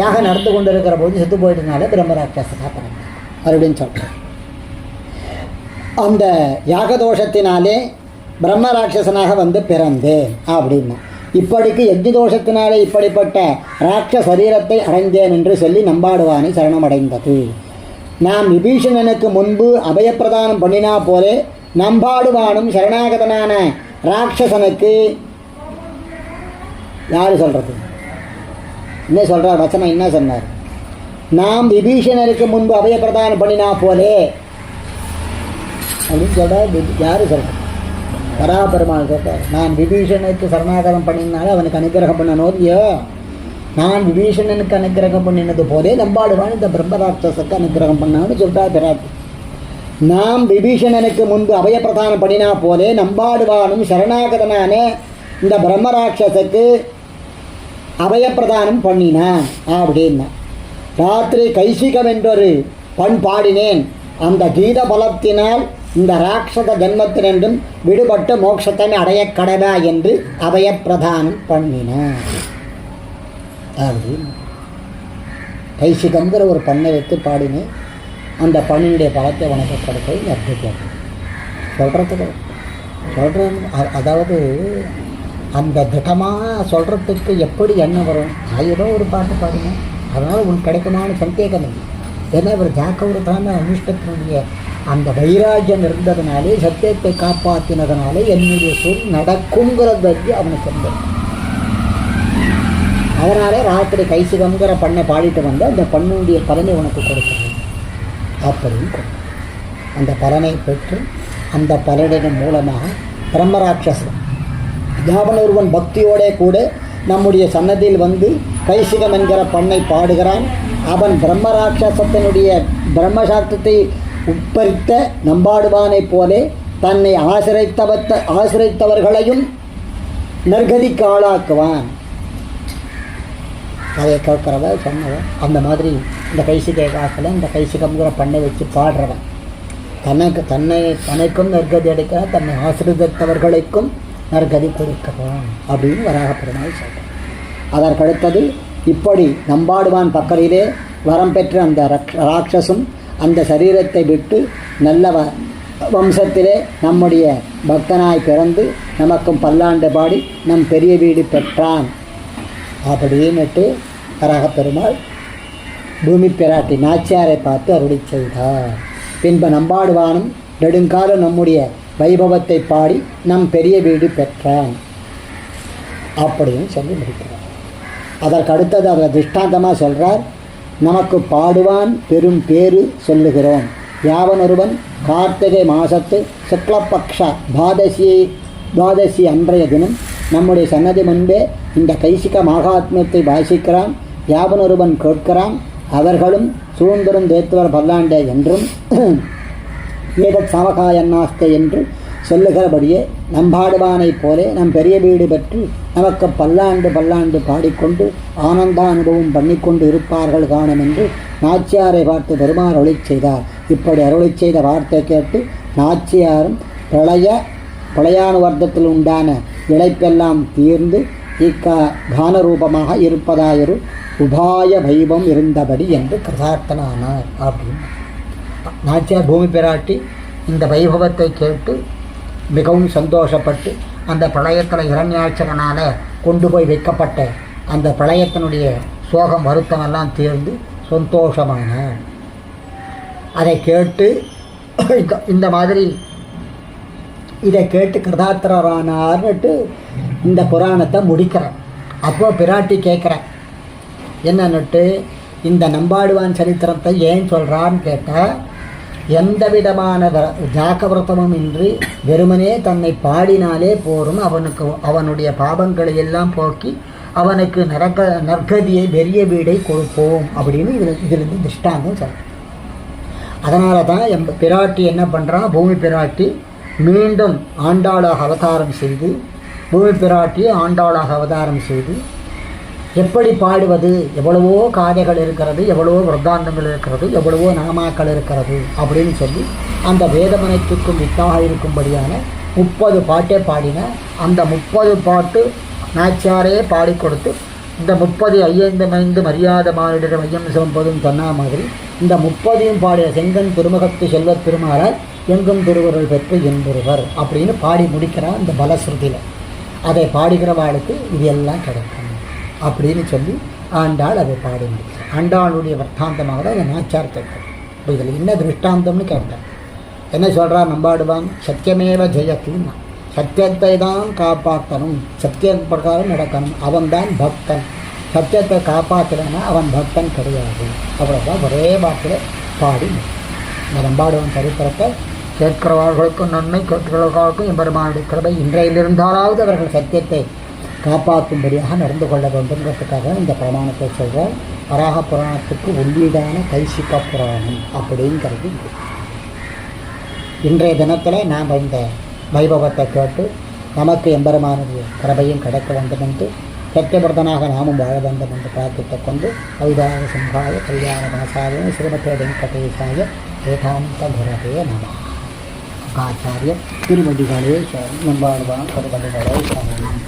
யாகம் நடந்து கொண்டு இருக்கிற போது செத்து போயிட்டதுனால பிரம்மராட்சசனாக பிறந்தேன் அப்படின்னு சொல்கிறேன். அந்த யாகதோஷத்தினாலே பிரம்மராட்சசனாக பிறந்தேன் அப்படின்னா, இப்படிக்கு யஜ்ஞ தோஷத்தினாலே இப்படிப்பட்ட ராட்ச சரீரத்தை அடைந்தேன் என்று சொல்லி நம்பாடுவானை சரணமடைந்தது. நாம் விபீஷணனுக்கு முன்பு அபயப்பிரதானம் பண்ணினா போலே நம்பாடுவானும் சரணாகதனான ராட்சசனுக்கு யார் சொல்கிறது? என்ன சொல்கிறார் வச்சனம்? என்ன சொன்னார்? நாம் விபீஷணனுக்கு முன்பு அபயப்பிரதானம் பண்ணினா போலே அப்படின்னு சொல்கிறார். யார் சொல்கிறார்? வராபெருமாள் சொல்கிறார். நான் விபீஷணனுக்கு சரணாகதம் பண்ணினால அவனுக்கு அனுகிரகம் பண்ணனோ இல்லையோ, நான் விபீஷணனுக்கு அனுகிரகம் பண்ணினது போலே நம்பாடுவான் இந்த பிரம்மராட்சசுக்கு அனுகிரகம் பண்ணான்னு சொல்கிறார் பிராட்டி. நாம் விபீஷணனுக்கு முன்பு அபயப்பிரதானம் பண்ணினா போலே நம்பாடுவானும் சரணாகதனான இந்த பிரம்மராட்சசுக்கு அபயப்பிரதானம் பண்ணினான் அப்படின்னா. ராத்திரி கைசிகம் என்றொரு பண் பாடினேன், அந்த கீத பலத்தினால் இந்த ராட்சத ஜன்மத்தினின்றும் விடுபட்டு மோட்சத்தை அடைய கடவா என்று அபயப்பிரதானம் பண்ணினான் அப்படின்னு. கைசிகங்கிற ஒரு பண்ணை வைத்து பாடினேன், அந்த பண்ணினுடைய பலத்தை உனக்கு கொடுக்க அர்த்தம் சொல்கிறதுக்கு சொல்கிறேன். அதாவது அந்த திட்டமாக சொல்கிறதுக்கு எப்படி என்ன வரும்? 1000 ஒரு பாட்டு பாடினேன், அதனால் உனக்கு கிடைக்குமான சந்தேகம் இல்லை. ஏன்னா இவர் ஜாக்கவுடுதான அனுஷ்டத்தினுடைய அந்த வைராஜ்யம் இருந்ததுனாலே, சத்தியத்தை காப்பாற்றினதுனாலே என்னுடைய சொல் நடக்குங்கிறது அவனுக்கு இருந்தது. அதனாலே ராத்திரி கைசிகங்கிற பண்ணை பாடிட்டு வந்தால் அந்த பண்ணுடைய பலனை உனக்கு கொடுக்கணும் அப்படின்னு அந்த பலனை பெற்று அந்த பலனின் மூலமாக பிரம்மராட்சசன் யாவன் ஒருவன் பக்தியோடே கூட நம்முடைய சன்னதியில் கைசிகம் என்கிற பண்ணை பாடுகிறான். அவன் பிரம்மராட்சசத்தினுடைய பிரம்மசாஸ்திரத்தை உட்பறித்த நம்பாடுவானைப் போலே தன்னை ஆசிரித்தவர்களையும் நற்கதிக்கு ஆளாக்குவான். அதை கேட்குறவன் சொன்னவன் அந்த மாதிரி இந்த கைசிகை காக்கில் இந்த கைசிகம்ங்கிற பண்ணை வச்சு பாடுறவன் தனக்கும் நற்கதி அடைக்க தன்னை ஆசிரித்தவர்களுக்கும் நற்கதி கொடுக்கிறான் அப்படின்னு வராகப்பெருமாள் சொல்கிறான். அதற்கடுத்தது இப்படி நம்பாடுவான் பக்கத்திலே வரம் பெற்ற அந்த ராட்சசும் அந்த சரீரத்தை விட்டு நல்ல வம்சத்திலே நம்முடைய பக்தனாய் பிறந்து நமக்கும் பல்லாண்டு பாடி நம் பெரிய வீடு பெற்றான் அப்படின்னுட்டு வராகப்பெருமாள் பூமி பிராட்டி நாச்சியாரை பார்த்து அருளி செய்தார். பின்பு நம்பாடுவானும் நெடுங்காலம் நம்முடைய வைபவத்தை பாடி நம் பெரிய வீடு பெற்றான் அப்படின்னு சொல்லி முடிக்கிறார். அதற்கு அடுத்தது அதில் திருஷ்டாந்தமாக சொல்கிறார், நமக்கு பாடுவான் பெரும் பேரு சொல்லுகிறோம். யாவனொருவன் கார்த்திகை மாதத்து சுக்லபக்ஷ துவாதசி அன்றைய தினம் நம்முடைய சன்னதி முன்பே இந்த கைசிக மகாத்மியத்தை வாசிக்கிறான். யாவனொருவன் கேட்கிறான். அவர்களும் சூழ்ந்தரும் தேத்துவர் பல்லாண்டே என்றும் ஏதத் சமகாயன்னாஸ்தே என்று சொல்லுகிறபடியே நம்பாடுவானைப் போலே நம் பெரிய வீடு பெற்று நமக்கு பல்லாண்டு பாடிக்கொண்டு ஆனந்த அனுபவம் பண்ணிக்கொண்டு இருப்பார்கள் காணும் என்று நாச்சியாரை பார்த்து பெருமாள் அருளிச் செய்தார். இப்படி அருளிச் செய்த வார்த்தை கேட்டு நாச்சியாரும் பிரளயானுவர்த்தத்தில் உண்டான இழைப்பெல்லாம் தீர்ந்து கானரூபமாக இருப்பதாயொரு உபாய வைபம் இருந்தபடி என்று கிருதார்த்தனானார். அப்படின்னு நாச்சியார் பூமி பிராட்டி இந்த வைபவத்தை கேட்டு மிகவும் சந்தோஷப்பட்டு அந்த பிரளயத்தில் இரண்யாட்சகனால் கொண்டு போய் வைக்கப்பட்ட அந்த பிரளயத்தினுடைய சோகம் வருத்தமெல்லாம் தீர்ந்து சந்தோஷமானார். அதை கேட்டு இந்த மாதிரி இதை கேட்டு கிருதார்த்தரானார்னுட்டு இந்த புராணத்தை முடிக்கிறார். அப்போ பிராட்டி கேட்குறேன் என்னன்னுட்டு, இந்த நம்பாடுவான் சரித்திரத்தை ஏன் சொல்கிறான்னு கேட்டால், எந்த விதமான ஜாக்கவிரதமும் இன்றி வெறுமனே தன்னை பாடினாலே போரும் அவனுடைய பாவங்களை எல்லாம் போக்கி அவனுக்கு நற்கதியை பெரிய வீடை கொடுப்போம் அப்படின்னு இதிலிருந்து திருஷ்டாந்தம் சொல்கிறேன். அதனால தான் பிராட்டி என்ன பண்ணுறான், பூமி பிராட்டி மீண்டும் ஆண்டாளாக அவதாரம் செய்து எப்படி பாடுவது, எவ்வளவோ காதைகள் இருக்கிறது, எவ்வளவோ விரத்தாந்தங்கள் இருக்கிறது, எவ்வளவோ நாமாக்கள் இருக்கிறது அப்படின்னு சொல்லி அந்த வேதமனைத்துக்கும் வித்தாக இருக்கும்படியான 30 பாட்டே பாடின. அந்த 30 பாட்டு நாச்சியாரே பாடி கொடுத்து இந்த 30 ஐயந்தமைந்து மரியாதை மாறிட மையம் சிவம்பதும் சொன்ன மாதிரி இந்த 30 பாடிய செங்கன் திருமுகத்து செல்வத் திருமாலால் எங்கும் திருவருள் பெற்று என்பொருவர் அப்படின்னு பாடி முடிக்கிறார் இந்த பலஸ்ருதியில். அதை பாடுகிறவாளுக்கு இது எல்லாம் கிடைக்கும் அப்படின்னு சொல்லி ஆண்டாள் அதை பாடி முடிக்கிறார். ஆண்டாளுடைய வர்த்தாந்தமாக தான் அதை நாச்சார் கேட்கும். இப்போ இதில் என்ன திருஷ்டாந்தம்னு கேட்டேன். என்ன சொல்கிறார் நம்பாடுவான், சத்தியமேவ ஜெயத்தின்னா, சத்தியத்தை தான் காப்பாற்றணும், சத்திய பிரகாரம் நடக்கணும், அவன்தான் பக்தன். சத்தியத்தை காப்பாற்றலைன்னா அவன் பக்தன் கிடையாது. அவ்வளோதான் ஒரே வாக்கில் பாடி இந்த நம்பாடுவான் சரித்திரத்தை கேட்கிறவர்களுக்கும் நன்மை, கேட்கிறவர்களுக்கும் எம்பெருமானுடைய கிருபை இன்றையிலிருந்தாலாவது அவர்கள் சத்தியத்தை காப்பாற்றும்படியாக நடந்து கொள்ள வேண்டும்ங்கிறதுக்காக இந்த பிரமாணத்தை சொல்கிறார். வராக புராணத்துக்கு உள்ளீடான கைசிக புராணம் அப்படிங்கிறது இது. இன்றைய தினத்தில் நாம் இந்த வைபவத்தை கேட்டு நமக்கு எம்பெருமானுடைய கிருபையும் கிடைக்க வேண்டும் என்று சத்தியபிரதனாக நாமும் வாழ வேண்டும் என்று பிரார்த்தித்துக் கொண்டு வைதாக சம்ஹாய கல்யாண மாசாய ஸ்ரீமதே வெங்கடேசாய வேதாந்த குரவே நம. ஆச்சாரிய திருவடிகளே சரணம். நம்பாடுவான் திருவடிகளே சரணம்.